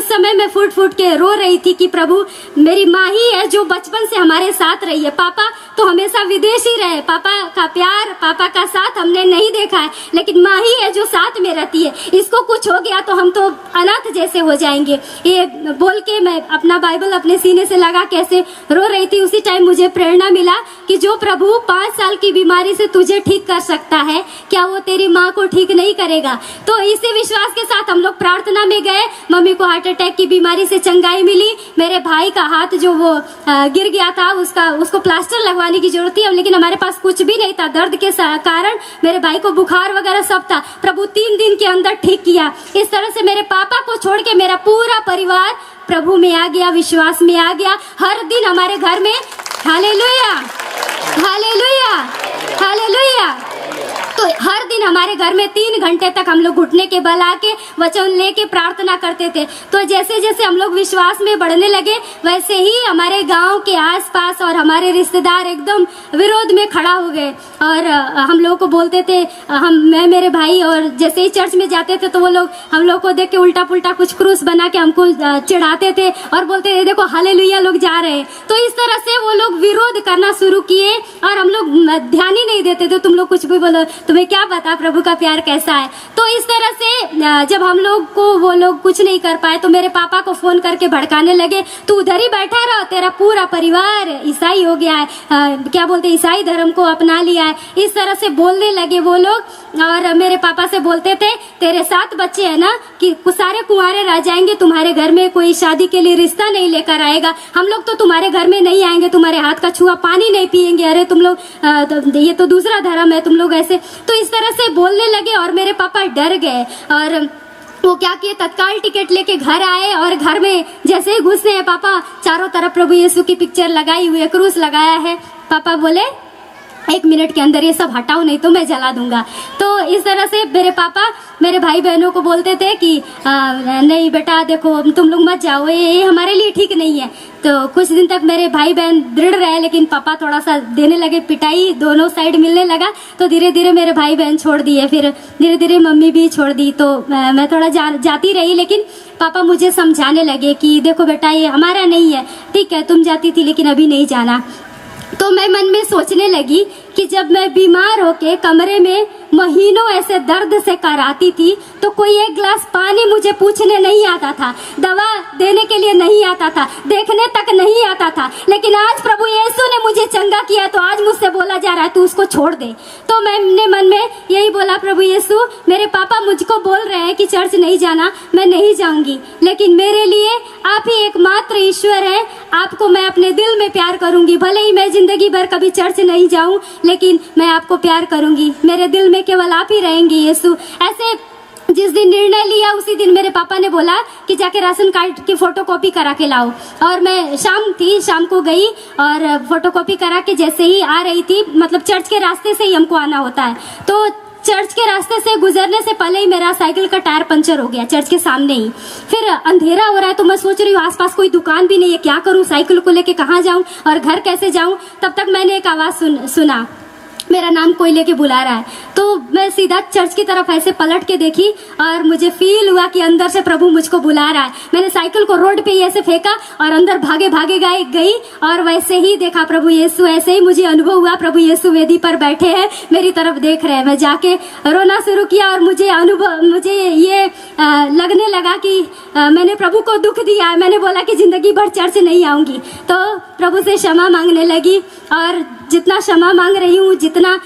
समय मैं फूट के रो रही थी कि प्रभु मेरी माँ ही है जो बचपन से हमारे साथ रही है। पापा तो हमेशा विदेश ही रहे, पापा का प्यार, पापा का साथ हमने नहीं देखा है, लेकिन माँ ही है जो साथ में रहती है। इसको कुछ हो गया तो हम तो अनाथ जैसे हो जाएंगे। ये बोल के मैं अपना बाइबल अपने सीने से लगा कैसे रो रही थी। उसी टाइम मुझे प्रेरणा मिला कि जो प्रभु 5 साल की बीमारी से तुझे ठीक कर सकता है, क्या वो तेरी माँ को ठीक नहीं करेगा? तो इसी विश्वास के साथ हम लोग प्रार्थना में गए। मम्मी को हार्ट अटैक की बीमारी से चंगाई मिली। मेरे भाई का हाथ जो वो गिर गया था उसको प्लास्टर लगवाने की जरूरत थी, लेकिन हमारे पास कुछ भी नहीं था। दर्द के कारण मेरे भाई को बुखार वगैरह सब था। प्रभु 3 दिन के अंदर ठीक किया। इस तरह से मेरे पापा को छोड़ के मेरा पूरा परिवार प्रभु में आ गया, विश्वास में आ गया। हर दिन हमारे घर में हालेलुया, हालेलुया, हालेलुया। तो हर दिन हमारे घर में 3 घंटे तक हम लोग घुटने के बल आके वचन लेके प्रार्थना करते थे। तो जैसे जैसे हम लोग विश्वास में बढ़ने लगे वैसे ही हमारे गांव के आसपास और हमारे रिश्तेदार एकदम विरोध में खड़ा हो गए और हम लोग को बोलते थे, मैं मेरे भाई, और जैसे ही चर्च में जाते थे तो वो लोग हम लोग को देख के उल्टा पुल्टा कुछ क्रूस बना के हमको चिढ़ाते थे और बोलते थे देखो हालेलुया लोग जा रहे हैं। तो इस तरह से वो लोग विरोध करना शुरू किए और हम लोग ध्यान ही नहीं देते थे। तुम लोग कुछ भी बोलो, तुम्हें क्या पता प्रभु का प्यार कैसा है। तो इस तरह से जब हम लोग को वो लोग कुछ नहीं कर पाए तो मेरे पापा को फोन करके भड़काने लगे, तू उधर ही बैठा रहो, तेरा पूरा परिवार ईसाई हो गया है, क्या बोलते ईसाई धर्म को अपना लिया है। इस तरह से बोलने लगे वो लोग। और मेरे पापा से बोलते थे, तेरे 7 बच्चे हैं ना, कि सारे कुंवारे रह जाएंगे, तुम्हारे घर में कोई शादी के लिए रिश्ता नहीं लेकर आएगा, हम लोग तो तुम्हारे घर में नहीं आएंगे, तुम्हारे हाथ का छुआ पानी नहीं पिएंगे, अरे तुम लोग ये तो दूसरा धर्म है, तुम लोग ऐसे। तो इस तरह से बोलने लगे और मेरे पापा डर गए और वो क्या किए, तत्काल टिकट लेके घर आए। और घर में जैसे ही घुसे हैं, पापा चारों तरफ प्रभु यीशु की पिक्चर लगाई हुई है, क्रूस लगाया है। पापा बोले 1 मिनट के अंदर ये सब हटाओ, नहीं तो मैं जला दूंगा। तो इस तरह से मेरे पापा मेरे भाई बहनों को बोलते थे कि नहीं बेटा देखो तुम लोग मत जाओ, ये हमारे लिए ठीक नहीं है। तो कुछ दिन तक मेरे भाई बहन दृढ़ रहे, लेकिन पापा थोड़ा सा देने लगे पिटाई, दोनों साइड मिलने लगा। तो धीरे धीरे मेरे भाई बहन छोड़ दिए, फिर धीरे धीरे मम्मी भी छोड़ दी। तो मैं थोड़ा जाती रही, लेकिन पापा मुझे समझाने लगे कि देखो बेटा ये हमारा नहीं है, ठीक है तुम जाती थी लेकिन अभी नहीं जाना। तो मैं मन में सोचने लगी कि जब मैं बीमार होके कमरे में महीनों ऐसे दर्द से कराती थी तो कोई एक गिलास पानी मुझे पूछने नहीं आता था, दवा देने के लिए नहीं आता था, देखने तक नहीं आता था। लेकिन आज प्रभु यीशु ने मुझे चंगा किया, तो आज मुझसे बोला जा रहा है तू उसको छोड़ दे। तो मैंने मन में यही बोला, प्रभु यीशु मेरे पापा मुझको बोल रहे हैं कि चर्च नहीं जाना, मैं नहीं जाऊंगी, लेकिन मेरे लिए आप ही एकमात्र ईश्वर है, आपको मैं अपने दिल में प्यार करूंगी। भले ही मैं जिंदगी भर कभी चर्च नहीं जाऊं, लेकिन मैं आपको प्यार करूंगी, मेरे दिल में केवल आप ही रहेंगे यीशु। ऐसे जिस दिन निर्णय लिया उसी दिन मेरे पापा ने बोला कि जाके राशन कार्ड की फोटोकॉपी करा के लाओ। और मैं शाम को गई और फोटोकॉपी करा के जैसे ही आ रही थी, मतलब चर्च के रास्ते से ही हमको आना होता है, तो चर्च के रास्ते से गुजरने से पहले ही मेरा साइकिल का टायर पंचर हो गया चर्च के सामने ही। फिर अंधेरा हो रहा है, तो मैं सोच रही हूँ आसपास कोई दुकान भी नहीं है, क्या करूँ, साइकिल को लेके कहाँ जाऊँ और घर कैसे जाऊँ। तब तक मैंने एक आवाज सुना, मेरा नाम कोई लेके बुला रहा है। तो मैं सीधा चर्च की तरफ ऐसे पलट के देखी और मुझे फील हुआ कि अंदर से प्रभु मुझको बुला रहा है। मैंने साइकिल को रोड पे ही ऐसे फेंका और अंदर भागे भागे गई और वैसे ही देखा प्रभु यीशु। ऐसे ही मुझे अनुभव हुआ प्रभु यीशु वेदी पर बैठे हैं, मेरी तरफ देख रहे हैं। मैं जाके रोना शुरू किया और मुझे ये लगने लगा कि मैंने प्रभु को दुख दिया है। मैंने बोला कि जिंदगी भर चर्च नहीं आऊंगी। तो प्रभु से क्षमा मांगने लगी और जितना क्षमा मांग रही हूँ, जितना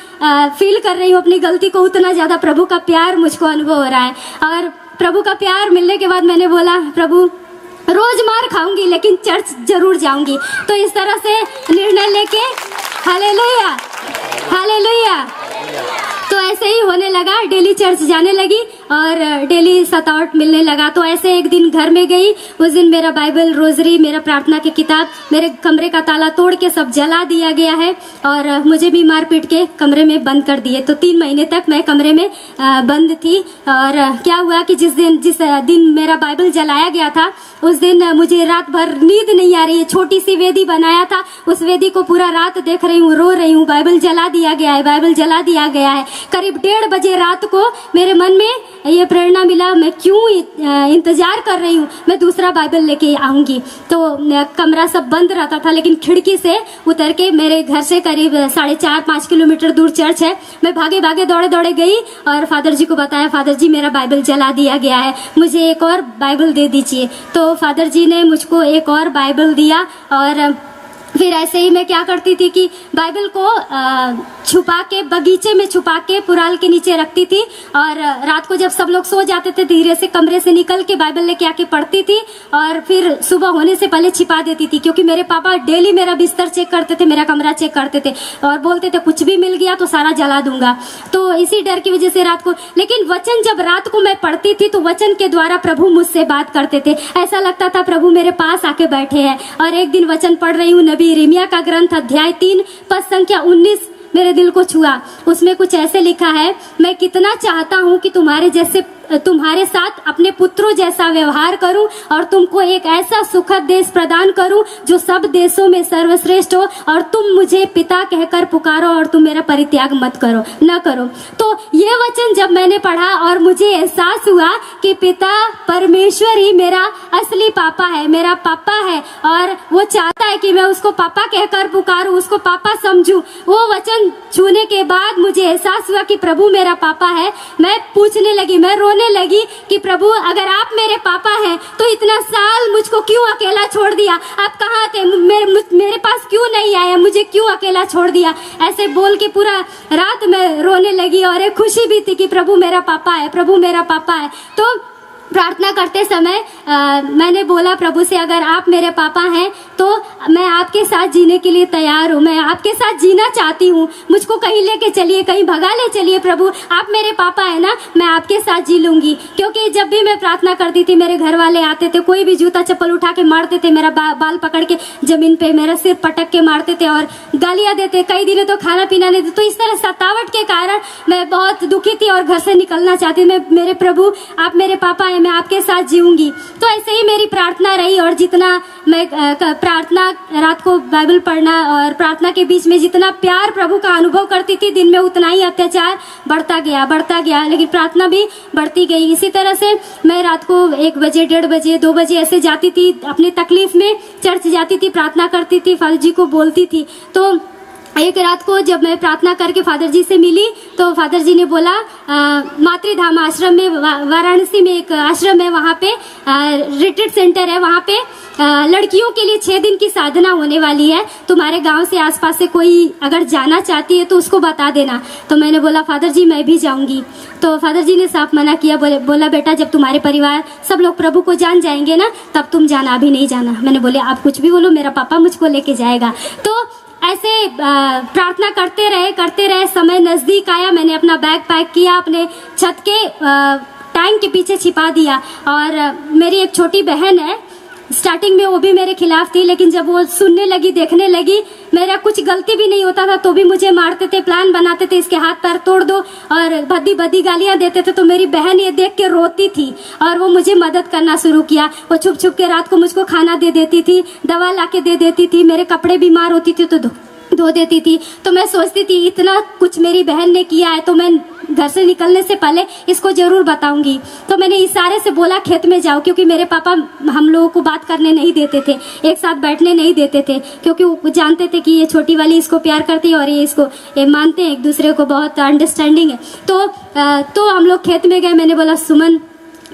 फील कर रही हूँ अपनी गलती को, उतना ज्यादा प्रभु का प्यार मुझको अनुभव हो रहा है। और प्रभु का प्यार मिलने के बाद मैंने बोला प्रभु रोज मार खाऊंगी लेकिन चर्च जरूर जाऊंगी। तो इस तरह से निर्णय लेके हालेलुया हालेलुया, तो ऐसे ही होने लगा। डेली चर्च जाने लगी और डेली सतावट मिलने लगा। तो ऐसे एक दिन घर में गई, उस दिन मेरा बाइबल, रोजरी, मेरा प्रार्थना की किताब, मेरे कमरे का ताला तोड़ के सब जला दिया गया है और मुझे भी मार पीट के कमरे में बंद कर दिए। तो 3 महीने तक मैं कमरे में बंद थी। और क्या हुआ कि जिस दिन मेरा बाइबल जलाया गया था, उस दिन मुझे रात भर नींद नहीं आ रही है। छोटी सी वेदी बनाया था, उस वेदी को पूरा रात देख रही हूँ, रो रही हूँ, बाइबल जला दिया गया है, बाइबल जला दिया गया है। करीब 1:30 बजे रात को मेरे मन में ये प्रेरणा मिला, मैं क्यों इंतजार कर रही हूँ, मैं दूसरा बाइबल लेके आऊंगी। तो कमरा सब बंद रहता था, लेकिन खिड़की से उतर के मेरे घर से करीब 4.5-5 किलोमीटर दूर चर्च है। मैं भागे भागे दौड़े दौड़े गई और फादर जी को बताया, फादर जी मेरा बाइबल जला दिया गया है, मुझे एक और बाइबल दे दीजिए। तो फादर जी ने मुझको एक और बाइबल दिया। और फिर ऐसे ही मैं क्या करती थी कि बाइबल को छुपा के, बगीचे में छुपा के पुराल के नीचे रखती थी और रात को जब सब लोग सो जाते थे, धीरे से कमरे से निकल के बाइबल लेके आके पढ़ती थी और फिर सुबह होने से पहले छिपा देती थी। क्योंकि मेरे पापा डेली मेरा बिस्तर चेक करते थे, मेरा कमरा चेक करते थे और बोलते थे कुछ भी मिल गया तो सारा जला दूंगा। तो इसी डर की वजह से रात को, लेकिन वचन जब रात को मैं पढ़ती थी तो वचन के द्वारा प्रभु मुझसे बात करते थे। ऐसा लगता था प्रभु मेरे पास आके बैठे हैं। और एक दिन वचन पढ़ रही हूँ, नबी यिर्मयाह का ग्रंथ अध्याय 3 पद संख्या 19 मेरे दिल को छुआ। उसमें कुछ ऐसे लिखा है, मैं कितना चाहता हूँ कि तुम्हारे जैसे तुम्हारे साथ अपने पुत्रों जैसा व्यवहार करूं और तुमको एक ऐसा सुखद देश प्रदान करूं जो सब देशों में सर्वश्रेष्ठ हो, और तुम मुझे पिता कहकर पुकारो और तुम मेरा परित्याग मत करो न करो। तो ये वचन जब मैंने पढ़ा और मुझे एहसास हुआ कि पिता परमेश्वर ही मेरा असली पापा है, मेरा पापा है, और वो चाहता है कि मैं उसको पापा कहकर पुकारूं, उसको पापा समझूं। वो वचन छूने के बाद मुझे एहसास हुआ कि प्रभु मेरा पापा है। मैं पूछने लगी, मैं रोने लगी कि प्रभु अगर आप मेरे पापा हैं तो इतना साल मुझको क्यों अकेला छोड़ दिया? आप कहाँ थे? मेरे पास क्यों नहीं आया? मुझे क्यों अकेला छोड़ दिया? ऐसे बोल के पूरा रात मैं रोने लगी, और एक खुशी भी थी कि प्रभु मेरा पापा है, प्रभु मेरा पापा है। तो प्रार्थना करते समय मैंने बोला प्रभु से, अगर आप मेरे पापा हैं तो मैं आपके साथ जीने के लिए तैयार हूँ, मैं आपके साथ जीना चाहती हूँ, मुझको कहीं लेके चलिए, कहीं भगा ले चलिए प्रभु, आप मेरे पापा है ना, मैं आपके साथ जी लूंगी। क्योंकि जब भी मैं प्रार्थना करती थी मेरे घर वाले आते थे, कोई भी जूता चप्पल उठा के मारते थे, मेरा बाल पकड़ के जमीन पे मेरा सिर पटक के मारते थे और गालियां देते, कई दिनों तो खाना पीना नहीं देते। तो इस तरह सतावट के कारण मैं बहुत दुखी थी और घर से निकलना चाहती थी। मेरे प्रभु आप मेरे पापा है, मैं आपके साथ जीऊंगी। तो ऐसे ही मेरी प्रार्थना रही, और जितना मैं प्रार्थना रात को बाइबल पढ़ना और प्रार्थना के बीच में जितना प्यार प्रभु का अनुभव करती थी, दिन में उतना ही अत्याचार बढ़ता गया, लेकिन प्रार्थना भी बढ़ती गई। इसी तरह से मैं रात को 1 बजे, 1:30 बजे, 2 बजे ऐसे जाती थी, अपनी तकलीफ में चर्च जाती थी, प्रार्थना करती थी, फादर जी को बोलती थी। तो एक रात को जब मैं प्रार्थना करके फादर जी से मिली तो फादर जी ने बोला, मातृधाम आश्रम में, वाराणसी में एक आश्रम है, वहाँ पे रिट्रीट सेंटर है, वहाँ पे लड़कियों के लिए 6 दिन की साधना होने वाली है। तुम्हारे गांव से आसपास से कोई अगर जाना चाहती है तो उसको बता देना। तो मैंने बोला फादर जी मैं भी जाऊंगी। तो फादर जी ने साफ मना किया, बोला बेटा जब तुम्हारे परिवार सब लोग प्रभु को जान जाएंगे ना तब तुम जाना, अभी नहीं जाना। मैंने बोले आप कुछ भी बोलो, मेरा पापा मुझको लेके जाएगा। तो ऐसे प्रार्थना करते रहे, समय नजदीक आया। मैंने अपना बैग पैक किया, अपने छत के टैंक के पीछे छिपा दिया। और मेरी एक छोटी बहन है, स्टार्टिंग में वो भी मेरे खिलाफ थी, लेकिन जब वो सुनने लगी, देखने लगी, मेरा कुछ गलती भी नहीं होता था तो भी मुझे मारते थे, प्लान बनाते थे इसके हाथ पैर तोड़ दो और भद्दी गालियां देते थे। तो मेरी बहन ये देख के रोती थी और वो मुझे मदद करना शुरू किया। वो छुप छुप के रात को मुझको खाना दे देती थी, दवा लाके दे देती थी, मेरे कपड़े बीमार होती थी तो धो देती थी। तो मैं सोचती थी इतना कुछ मेरी बहन ने किया है तो मैं घर से निकलने से पहले इसको जरूर बताऊंगी। तो मैंने इशारे से बोला खेत में जाओ, क्योंकि मेरे पापा हम लोगों को बात करने नहीं देते थे, एक साथ बैठने नहीं देते थे, क्योंकि वो जानते थे कि ये छोटी वाली इसको प्यार करती है और ये मानते हैं एक दूसरे को, बहुत अंडरस्टैंडिंग है। तो हम लोग खेत में गए। मैंने बोला सुमन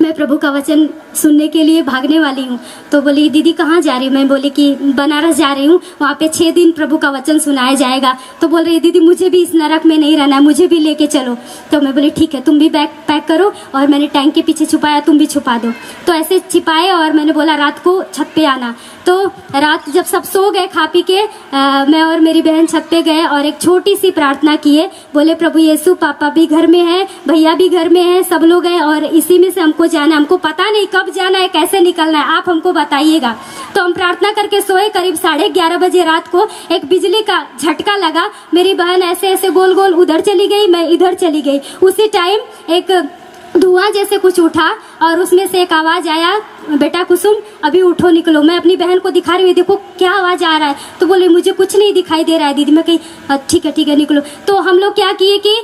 मैं प्रभु का वचन सुनने के लिए भागने वाली हूँ। तो बोली दीदी कहाँ जा रही हूँ? मैं बोली कि बनारस जा रही हूँ, वहाँ पे 6 दिन प्रभु का वचन सुनाया जाएगा। तो बोल रही दीदी मुझे भी इस नरक में नहीं रहना है, मुझे भी लेके चलो। तो मैं बोली ठीक है, तुम भी बैग पैक करो, और मैंने टैंक के पीछे छुपाया, तुम भी छुपा दो। तो ऐसे छिपाए और मैंने बोला रात को छत पे आना। तो रात जब सब सो गए खा पी के, मैं और मेरी बहन छत पे गए और एक छोटी सी प्रार्थना किए। बोले प्रभु यीशु पापा भी घर में है, भैया भी घर में है, सब लोग हैं और इसी में से हमको जाना, हमको पता नहीं कब जाना है, कैसे निकलना है, आप हमको बताइएगा। तो हम प्रार्थना करके सोए। करीब 11:30 बजे रात को एक बिजली का झटका लगा। मेरी बहन ऐसे ऐसे गोल गोल उधर चली गई, मैं इधर चली गई। उसी टाइम एक धुआं जैसे कुछ उठा और उसमें से एक आवाज आया, बेटा कुसुम अभी उठो निकलो। मैं अपनी बहन को दिखा रही हूँ, देखो क्या आवाज आ रहा है। तो बोले मुझे कुछ नहीं दिखाई दे रहा है दीदी। मैं कही ठीक है निकलो। तो हम लोग क्या किए कि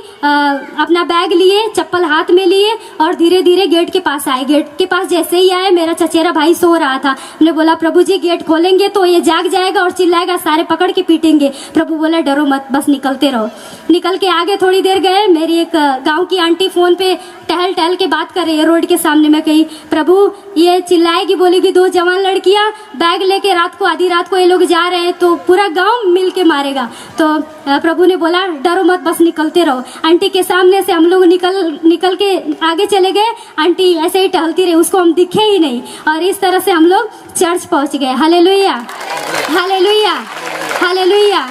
अपना बैग लिए, चप्पल हाथ में लिए और धीरे धीरे गेट के पास आए। गेट के पास जैसे ही आए मेरा चचेरा भाई सो रहा था। हमने बोला प्रभु जी गेट खोलेंगे तो ये जाग जाएगा और चिल्लाएगा, सारे पकड़ के पीटेंगे। प्रभु बोला डरो मत, बस निकलते रहो। निकल के आगे थोड़ी देर गए, मेरी एक गाँव की आंटी फोन पे टहल के बात कर रही है रोड के सामने। मैं कही प्रभु ये चिल्लाएगी, बोलेगी 2 जवान लड़कियां बैग लेके रात को, आधी रात को ये लोग जा रहे हैं तो पूरा गांव मिल के मारेगा। तो प्रभु ने बोला डरो मत, बस निकलते रहो। आंटी के सामने से हम लोग निकल के आगे चले गए। आंटी ऐसे ही टहलती रही, उसको हम दिखे ही नहीं और इस तरह से हम लोग चर्च पहुंच गए। Hallelujah hallelujah hallelujah.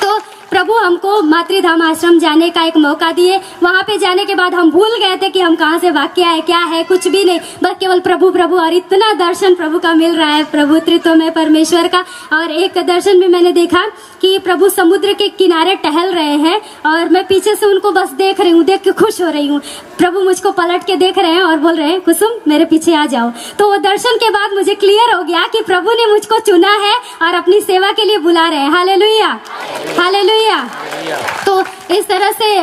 तो प्रभु हमको मातृधाम आश्रम जाने का एक मौका दिए। वहाँ पे जाने के बाद हम भूल गए थे कि हम कहाँ से वाक्य है, क्या है, कुछ भी नहीं, बस केवल प्रभु प्रभु। और इतना दर्शन प्रभु का मिल रहा है, प्रभु त्रित्व में परमेश्वर का। और एक दर्शन में मैंने देखा कि प्रभु समुद्र के किनारे टहल रहे हैं और मैं पीछे से उनको बस देख रही हूँ, देख के खुश हो रही हूँ। प्रभु मुझको पलट के देख रहे हैं और बोल रहे हैं, कुसुम मेरे पीछे आ जाओ। तो वो दर्शन के बाद मुझे क्लियर हो गया कि प्रभु ने मुझको चुना है और अपनी सेवा के लिए बुला रहे हैं। Hallelujah, hallelujah. तो इस तरह से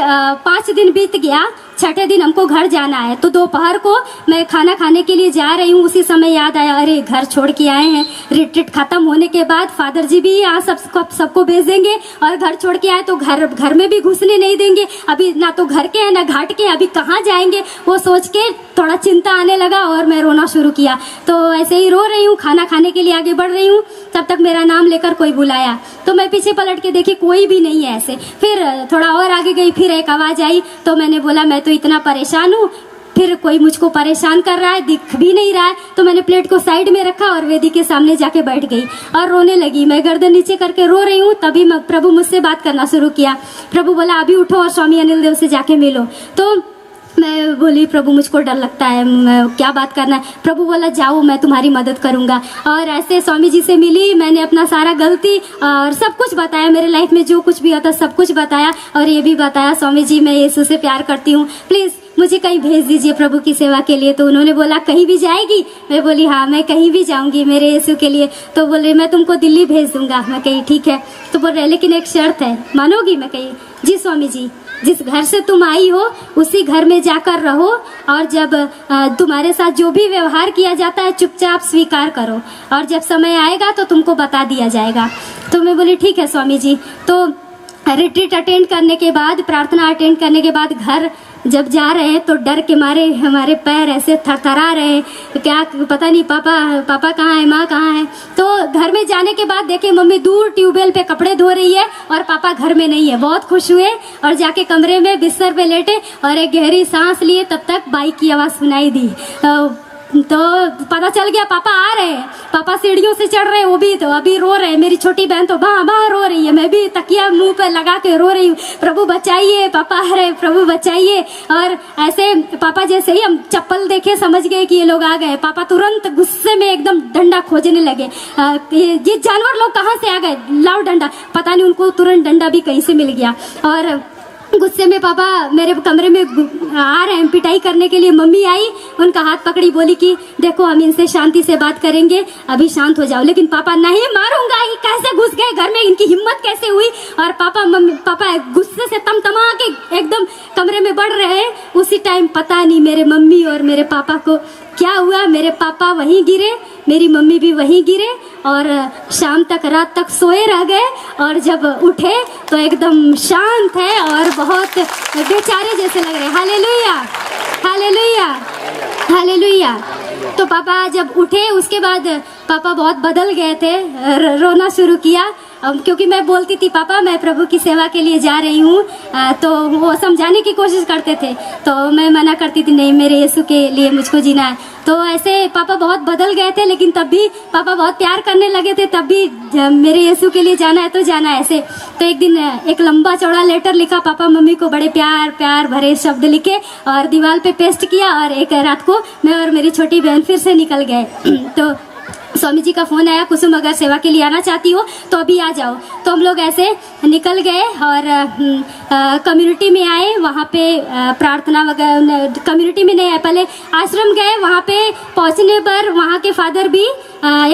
5 दिन बीत गया। छठे दिन हमको घर जाना है, तो दोपहर को मैं खाना खाने के लिए जा रही हूँ। उसी समय याद आया, अरे घर छोड़ के आए हैं, रिट्रीट खत्म होने के बाद फादर जी भी यहाँ सबको भेज देंगे और घर छोड़ के आए तो घर में भी घुसने नहीं देंगे। अभी ना तो घर के हैं ना घाट के, अभी कहाँ जाएंगे, वो सोच के थोड़ा चिंता आने लगा और मैं रोना शुरू किया। तो ऐसे ही रो रही हूँ, खाना खाने के लिए आगे बढ़ रही हूँ, तब तक मेरा नाम लेकर कोई बुलाया। तो मैं पीछे पलट के देखी, कोई भी नहीं है। ऐसे फिर थोड़ा और आगे गई, फिर एक आवाज आई। तो मैंने बोला, मैं तो इतना परेशान हूँ, फिर कोई मुझको परेशान कर रहा है, दिख भी नहीं रहा है। तो मैंने प्लेट को साइड में रखा और वेदी के सामने जाके बैठ गई और रोने लगी। मैं गर्दन नीचे करके रो रही हूँ। तभी प्रभु मुझसे बात करना शुरू किया। प्रभु बोला, अभी उठो और स्वामी अनिल देव से जाके मिलो। तो मैं बोली, प्रभु मुझको डर लगता है, क्या बात करना है। प्रभु बोला, जाओ मैं तुम्हारी मदद करूंगा। और ऐसे स्वामी जी से मिली, मैंने अपना सारा गलती और सब कुछ बताया, मेरे लाइफ में जो कुछ भी होता सब कुछ बताया। और ये भी बताया, स्वामी जी मैं यीशु से प्यार करती हूँ, प्लीज मुझे कहीं भेज दीजिए प्रभु की सेवा के लिए। तो उन्होंने बोला, कहीं भी जाएगी? मैं बोली, हाँ मैं कहीं भी जाऊंगी मेरे यीशु के लिए। तो बोल रहे, मैं तुमको दिल्ली भेज दूंगा। मैं कही ठीक है। तो बोल रहे, लेकिन एक शर्त है, मानोगी? मैं कही जी स्वामी जी, जिस घर से तुम आई हो उसी घर में जाकर रहो और जब तुम्हारे साथ जो भी व्यवहार किया जाता है चुपचाप स्वीकार करो और जब समय आएगा तो तुमको बता दिया जाएगा। तो मैं बोली ठीक है स्वामी जी। तो रिट्रीट अटेंड करने के बाद, प्रार्थना अटेंड करने के बाद घर जब जा रहे हैं तो डर के मारे हमारे पैर ऐसे थरथरा रहे हैं, क्या पता नहीं पापा कहाँ है, माँ कहाँ है। तो घर में जाने के बाद देखे मम्मी दूर ट्यूबवेल पे कपड़े धो रही है और पापा घर में नहीं है। बहुत खुश हुए और जाके कमरे में बिस्तर पे लेटे और एक गहरी सांस लिए। तब तक बाइक की आवाज़ सुनाई दी। तो पता चल गया पापा आ रहे हैं। पापा सीढ़ियों से चढ़ रहे हैं, वो भी तो अभी रो रहे हैं। मेरी छोटी बहन तो बाहर रो रही है, मैं भी तकिया मुंह पर लगा के रो रही हूँ, प्रभु बचाइए, पापा आ रहे, प्रभु बचाइए। और ऐसे पापा जैसे ही हम चप्पल देखे समझ गए कि ये लोग आ गए। पापा तुरंत गुस्से में एकदम डंडा खोजने लगे। ये जानवर लोग कहाँ से आ गए, लाओ डंडा। पता नहीं उनको तुरंत डंडा भी कहीं से मिल गया। और गुस्से में पापा मेरे कमरे में आ रहे हैं पिटाई करने के लिए। मम्मी आई, उनका हाथ पकड़ी, बोली कि देखो हम इनसे शांति से बात करेंगे, अभी शांत हो जाओ। लेकिन पापा, नहीं मारूंगा, ये कैसे घुस गए घर में, इनकी हिम्मत कैसे हुई। और पापा गुस्से से तमतमा के एकदम कमरे में बढ़ रहे हैं। उसी टाइम पता नहीं मेरे मम्मी और मेरे पापा को क्या हुआ, मेरे पापा वहीं गिरे, मेरी मम्मी भी वहीं गिरे और शाम तक, रात तक सोए रह गए। और जब उठे तो एकदम शांत है और बहुत बेचारे जैसे लग रहे। Hallelujah, hallelujah, hallelujah. तो पापा जब उठे उसके बाद पापा बहुत बदल गए थे, रोना शुरू किया। क्योंकि मैं बोलती थी पापा मैं प्रभु की सेवा के लिए जा रही हूँ, तो वो समझाने की कोशिश करते थे। तो मैं मना करती थी, नहीं मेरे यीशु के लिए मुझको जीना है। तो ऐसे पापा बहुत बदल गए थे, लेकिन तब भी पापा बहुत प्यार करने लगे थे। तब भी मेरे यीशु के लिए जाना है तो जाना है ऐसे। तो एक दिन एक लंबा चौड़ा लेटर लिखा पापा मम्मी को, बड़े प्यार भरे शब्द लिखे और दीवार पे पेस्ट किया। और एक रात को मैं और मेरी छोटी बहन फिर से निकल गए। तो स्वामी जी का फोन आया, कुसुम अगर सेवा के लिए आना चाहती हो तो अभी आ जाओ। तो हम लोग ऐसे निकल गए और कम्युनिटी में आए। वहाँ पे प्रार्थना वगैरह, कम्युनिटी में नहीं आए, पहले आश्रम गए। वहाँ पे पहुँचने पर वहाँ के फादर भी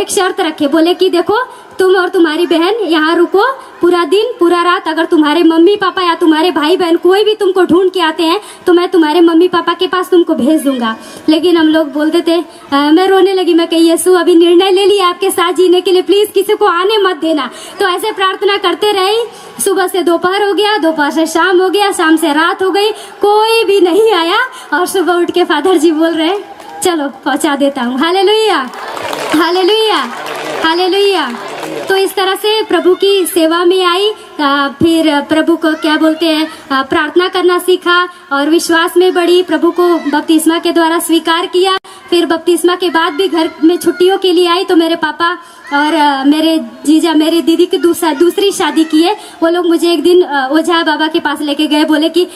एक शर्त रखे, बोले कि देखो तुम और तुम्हारी बहन यहाँ रुको पूरा दिन पूरा रात। अगर तुम्हारे मम्मी पापा या तुम्हारे भाई बहन कोई भी तुमको ढूंढ के आते हैं तो मैं तुम्हारे मम्मी पापा के पास तुमको भेज दूंगा। लेकिन हम लोग बोलते थे, मैं रोने लगी। मैं कही यीशु अभी निर्णय ले लिया आपके साथ जीने के लिए, प्लीज किसी को आने मत देना। तो ऐसे प्रार्थना करते रही। सुबह से दोपहर हो गया, दोपहर से शाम हो गया, शाम से रात हो गई, कोई भी नहीं आया। और सुबह उठ के फादर जी बोल रहे, चलो पहुंचा देता हूँ। Hallelujah, hallelujah, hallelujah. तो इस तरह से प्रभु की सेवा में आई। फिर प्रभु को क्या बोलते हैं प्रार्थना करना सीखा और विश्वास में बढ़ी, प्रभु को बपतिस्मा के द्वारा स्वीकार किया। फिर बपतिस्मा के बाद भी घर में छुट्टियों के लिए आई तो मेरे पापा और मेरे जीजा मेरी दीदी की दूसरी शादी की है, वो लोग मुझे एक दिन ओझा बाबा के पास लेके गए। बोले कि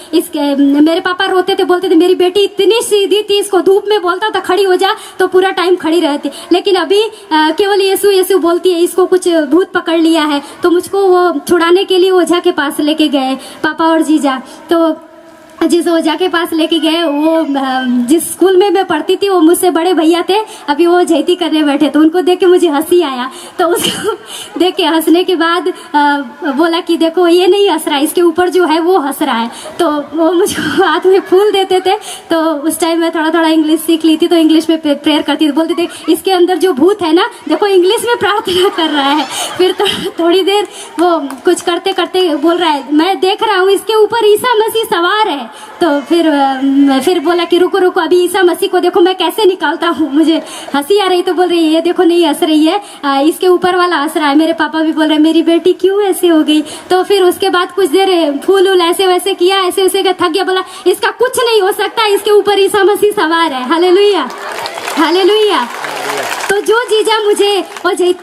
मेरे पापा रोते थे, बोलते थे मेरी बेटी इतनी सीधी थी, इसको धूप में बोलता था खड़ी हो जा तो पूरा टाइम खड़ी रहती, लेकिन अभी केवल यीशु यीशु बोलती है, इसको कुछ भूत पकड़ लिया है। तो मुझको वो छुड़ाने के लिए ओझा के पास लेके गए पापा और जीजा। तो जिस ओझा के पास लेके गए, वो जिस स्कूल में मैं पढ़ती थी वो मुझसे बड़े भैया थे, अभी वो जयती करने बैठे, तो उनको देख के मुझे हंसी आया। तो उसको देख के हंसने के बाद बोला कि देखो ये नहीं हंस रहा है, इसके ऊपर जो है वो हंस रहा है। तो वो मुझको हाथ में फूल देते थे। तो उस टाइम मैं थोड़ा थोड़ा इंग्लिश सीख ली थी, तो इंग्लिश में प्रेयर करती थी, बोलते थे इसके अंदर जो भूत है ना, देखो इंग्लिश में प्रार्थना कर रहा है। फिर थोड़ी देर वो कुछ करते करते बोल रहा है मैं देख रहा हूँ इसके ऊपर ईसा मसीह सवार है। तो फिर बोला कि रुको रुको, अभी ईसा मसीह को देखो मैं कैसे निकालता हूँ। मुझे हंसी आ रही तो बोल रही है ये देखो नहीं हंस रही है, इसके ऊपर वाला हंस रहा है। मेरे पापा भी बोल रहे मेरी बेटी क्यों ऐसे हो गई। तो फिर उसके बाद कुछ देर फूल उल ऐसे वैसे किया, ऐसे वैसे थक गया, बोला इसका कुछ नहीं हो सकता, इसके ऊपर ईसा मसीह सवार है। Hallelujah hallelujah. तो जो जीजा मुझे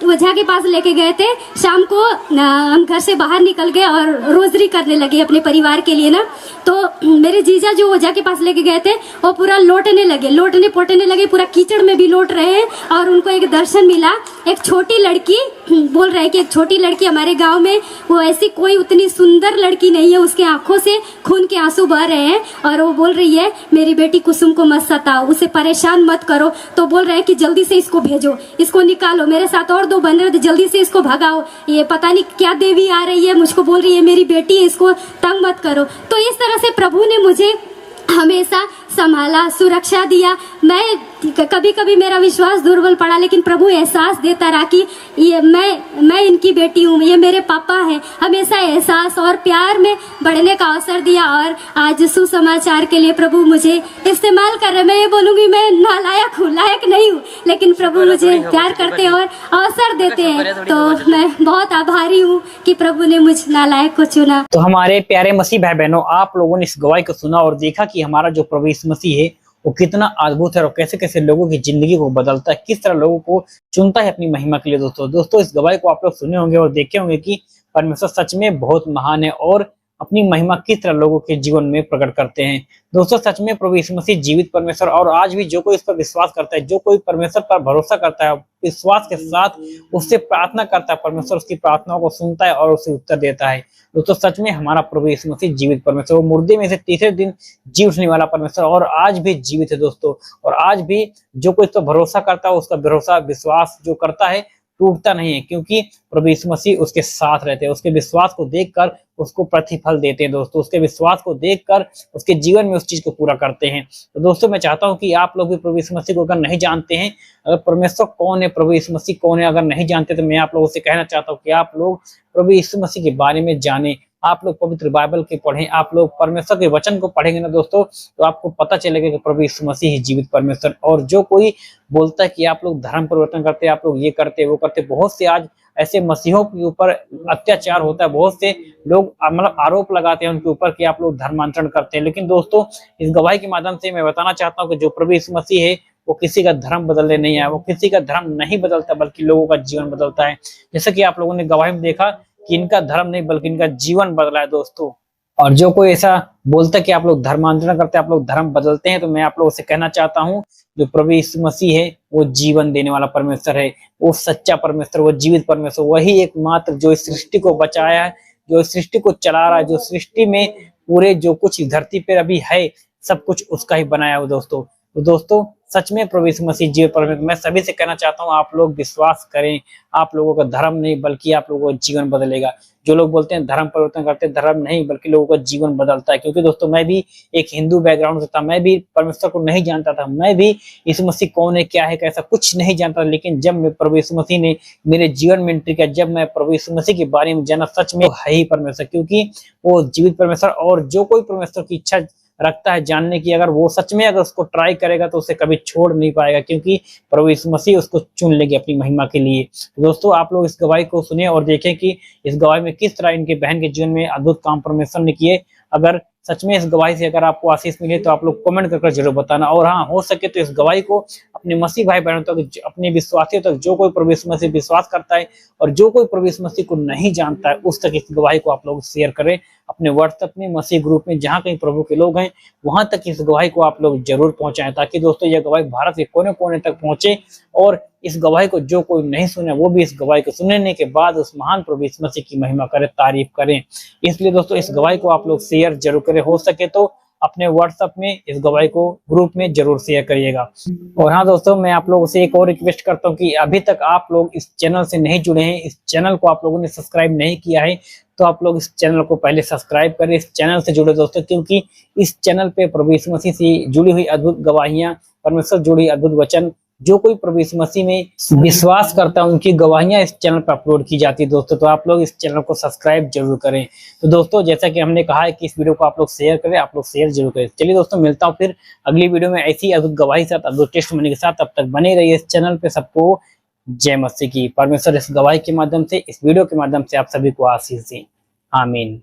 ओझा के पास लेके गए थे, शाम को हम घर से बाहर निकल गए और रोजरी करने लगे अपने परिवार के लिए ना। तो मेरे जीजा जो ओझा के पास लेके गए थे वो पूरा लोटने पोटने लगे, पूरा कीचड़ में भी लोट रहे हैं। और उनको एक दर्शन मिला, एक छोटी लड़की बोल रहा है कि एक छोटी लड़की हमारे गांव में, वो ऐसी कोई उतनी सुंदर लड़की नहीं है, उसके आंखों से खून के आंसू बह रहे हैं। और वो बोल रही है मेरी बेटी कुसुम को मत सताओ, उसे परेशान मत करो। तो बोल रहे हैं कि जल्दी से इसको भेजो, इसको निकालो, मेरे साथ और 2 बंदर थे, जल्दी से इसको भगाओ, ये पता नहीं क्या देवी आ रही है, मुझको बोल रही है मेरी बेटी है, इसको तंग मत करो। तो इस तरह से प्रभु ने मुझे हमेशा संभाला, सुरक्षा दिया। मैं कभी कभी मेरा विश्वास दुर्बल पड़ा, लेकिन प्रभु एहसास देता रहा कि ये मैं इनकी बेटी हूँ, ये मेरे पापा हैं। हमेशा एहसास और प्यार में बढ़ने का अवसर दिया। और आज सुसमाचार के लिए प्रभु मुझे इस्तेमाल कर रहे। मैं ये बोलूंगी मैं नालायक हूँ, लायक नहीं हूँ, लेकिन प्रभु मुझे प्यार करते और अवसर देते हैं। तो मैं बहुत आभारी हूँ कि प्रभु ने मुझ नालायक को चुना। तो हमारे प्यारे मसीह भाई बहनों, आप लोगों ने इस गवाही को सुना और देखा कि हमारा जो प्रभु यीशु मसीह है वो कितना अद्भुत है और कैसे कैसे लोगों की जिंदगी को बदलता है, किस तरह लोगों को चुनता है अपनी महिमा के लिए। दोस्तों इस गवाही को आप लोग सुने होंगे और देखे होंगे कि परमेश्वर सच में बहुत महान है और अपनी महिमा किस तरह लोगों के जीवन में प्रकट करते हैं। दोस्तों सच में प्रभु यीशु मसीह जीवित परमेश्वर, और आज भी जो कोई इस पर विश्वास करता है, जो कोई परमेश्वर पर भरोसा करता है, विश्वास के साथ उससे प्रार्थना करता है, परमेश्वर उसकी प्रार्थनाओं को सुनता है और उसे उत्तर देता है। दोस्तों सच में हमारा प्रभु यीशु मसीह जीवित परमेश्वर, वो मुर्दे में से तीसरे दिन जी उठने वाला परमेश्वर और आज भी जीवित है दोस्तों। और आज भी जो कोई इस पर भरोसा करता है, उसका भरोसा विश्वास जो करता है टूटता नहीं है, क्योंकि प्रभु यीशु मसीह उसके साथ रहते हैं। उसके विश्वास को देखकर उसको प्रतिफल देते हैं दोस्तों, उसके विश्वास को देखकर उसके जीवन में उस चीज को पूरा करते हैं। तो दोस्तों मैं चाहता हूं कि आप लोग भी प्रभु यीशु मसीह को अगर नहीं जानते हैं, अगर परमेश्वर कौन है, प्रभु यीशु मसीह कौन है, अगर नहीं जानते तो मैं आप लोगों से कहना चाहता हूँ कि आप लोग प्रभु यीशु मसीह के बारे में जाने, आप लोग पवित्र बाइबल के पढ़ें, आप लोग परमेश्वर के वचन को पढ़ेंगे ना दोस्तों, तो आपको पता चलेगा कि प्रभु यीशु मसीह ही जीवित परमेश्वर। और जो कोई बोलता है कि आप लोग धर्म परिवर्तन करते हैं, आप लोग ये करते वो करते, बहुत से आज ऐसे मसीहों के ऊपर अत्याचार होता है, बहुत से लोग मतलब आरोप लगाते हैं उनके ऊपर कि आप लोग धर्मांतरण करते हैं। लेकिन दोस्तों इस गवाही के माध्यम से मैं बताना चाहता हूँ कि जो प्रभु यीशु मसीह है वो किसी का धर्म बदलने नहीं आया, वो किसी का धर्म नहीं बदलता बल्कि लोगों का जीवन बदलता है। जैसा कि आप लोगों ने गवाही में देखा कि इनका धर्म नहीं बल्कि इनका जीवन बदला है दोस्तों। और जो कोई ऐसा बोलता है कि आप लोग धर्मांतरण करते हैं, आप लोग धर्म बदलते हैं, तो मैं आप लोगों से कहना चाहता हूँ जो प्रभु यीशु मसीह है वो जीवन देने वाला परमेश्वर है, वो सच्चा परमेश्वर, वो जीवित परमेश्वर, वही एकमात्र जो इस सृष्टि को बचाया है, जो इस सृष्टि को चला रहा है, जो सृष्टि में पूरे जो कुछ धरती पर अभी है सब कुछ उसका ही बनाया हो दोस्तों। तो दोस्तों सच में प्रभु यीशु मसीह जीवित परमेश्वर। मैं सभी से कहना चाहता हूँ आप लोग विश्वास करें, आप लोगों का धर्म नहीं बल्कि आप लोगों का जीवन बदलेगा। जो लोग बोलते हैं धर्म परिवर्तन करते हैं, धर्म नहीं बल्कि लोगों का जीवन बदलता है। क्योंकि दोस्तों मैं भी एक हिंदू बैकग्राउंड से था, मैं भी परमेश्वर को नहीं जानता था, मैं भी यीशु मसीह कौन है क्या है कैसा कुछ नहीं जानता। लेकिन जब मैं प्रभु यीशु मसीह ने मेरे जीवन में एंट्री किया, जब मैं प्रभु यीशु मसीह के बारे में जाना, सच में है ही परमेश्वर, क्योंकि वो जीवित परमेश्वर। और जो कोई परमेश्वर की इच्छा रखता है जानने की, अगर वो सच में अगर उसको ट्राई करेगा तो उसे कभी छोड़ नहीं पाएगा, क्योंकि प्रभु यीशु मसीह उसको चुन लेगी अपनी महिमा के लिए। तो दोस्तों आप लोग इस गवाही को सुनिए और देखें कि इस गवाही में किस तरह इनके बहन के जीवन में अद्भुत काम परमेश्वर ने किए। अगर सच में इस गवाही से अगर आपको आशीष मिले तो आप लोग कमेंट करके जरूर बताना। और हाँ, हो सके तो इस गवाही को अपने मसीह भाई बहनों तक, अपने विश्वासियों तक, जो कोई प्रभु यीशु मसीह विश्वास करता है और जो कोई प्रभु यीशु मसीह को नहीं जानता है, उस तक इस गवाही को आप लोग शेयर करें अपने व्हाट्सएप में, मसीह ग्रुप में, जहाँ कहीं प्रभु के लोग हैं वहां तक इस गवाही को आप लोग जरूर पहुंचाएं, ताकि दोस्तों यह गवाही भारत के कोने कोने तक पहुंचे और इस गवाही को जो कोई नहीं सुने वो भी इस गवाही को सुनने के बाद उस महान प्रभु यीशु मसीह की महिमा करें, तारीफ करें। इसलिए दोस्तों इस गवाही को आप लोग शेयर जरूर करें, हो सके तो अपने व्हाट्सएप में इस गवाही को ग्रुप में जरूर शेयर करिएगा। और हाँ दोस्तों, मैं आप लोगों से एक और रिक्वेस्ट करता हूँ कि अभी तक आप लोग इस चैनल से नहीं जुड़े हैं, इस चैनल को आप लोगों ने सब्सक्राइब नहीं किया है, तो आप लोग इस चैनल को पहले सब्सक्राइब करें, इस चैनल से जुड़े दोस्तों, क्योंकि इस चैनल पे प्रभु यीशु मसीह से जुड़ी हुई अद्भुत गवाहियां, परमेश्वर जुड़ी अद्भुत वचन, जो कोई प्रभु यीशु मसीह में विश्वास करता है उनकी गवाहियां इस चैनल पर अपलोड की जाती है दोस्तों। तो आप लोग इस चैनल को सब्सक्राइब जरूर करें। तो दोस्तों जैसा कि हमने कहा है कि इस वीडियो को आप लोग शेयर करें, आप लोग शेयर जरूर करें। चलिए दोस्तों, मिलता हूँ फिर अगली वीडियो में ऐसी अद्भुत गवाही के साथ, अद्भुत टेस्टमनी के साथ। तब तक बने रहिए इस चैनल पे। सबको जय मसीह की। परमेश्वर इस गवाही के माध्यम से, इस वीडियो के माध्यम से आप सभी को आशीष दें। आमीन।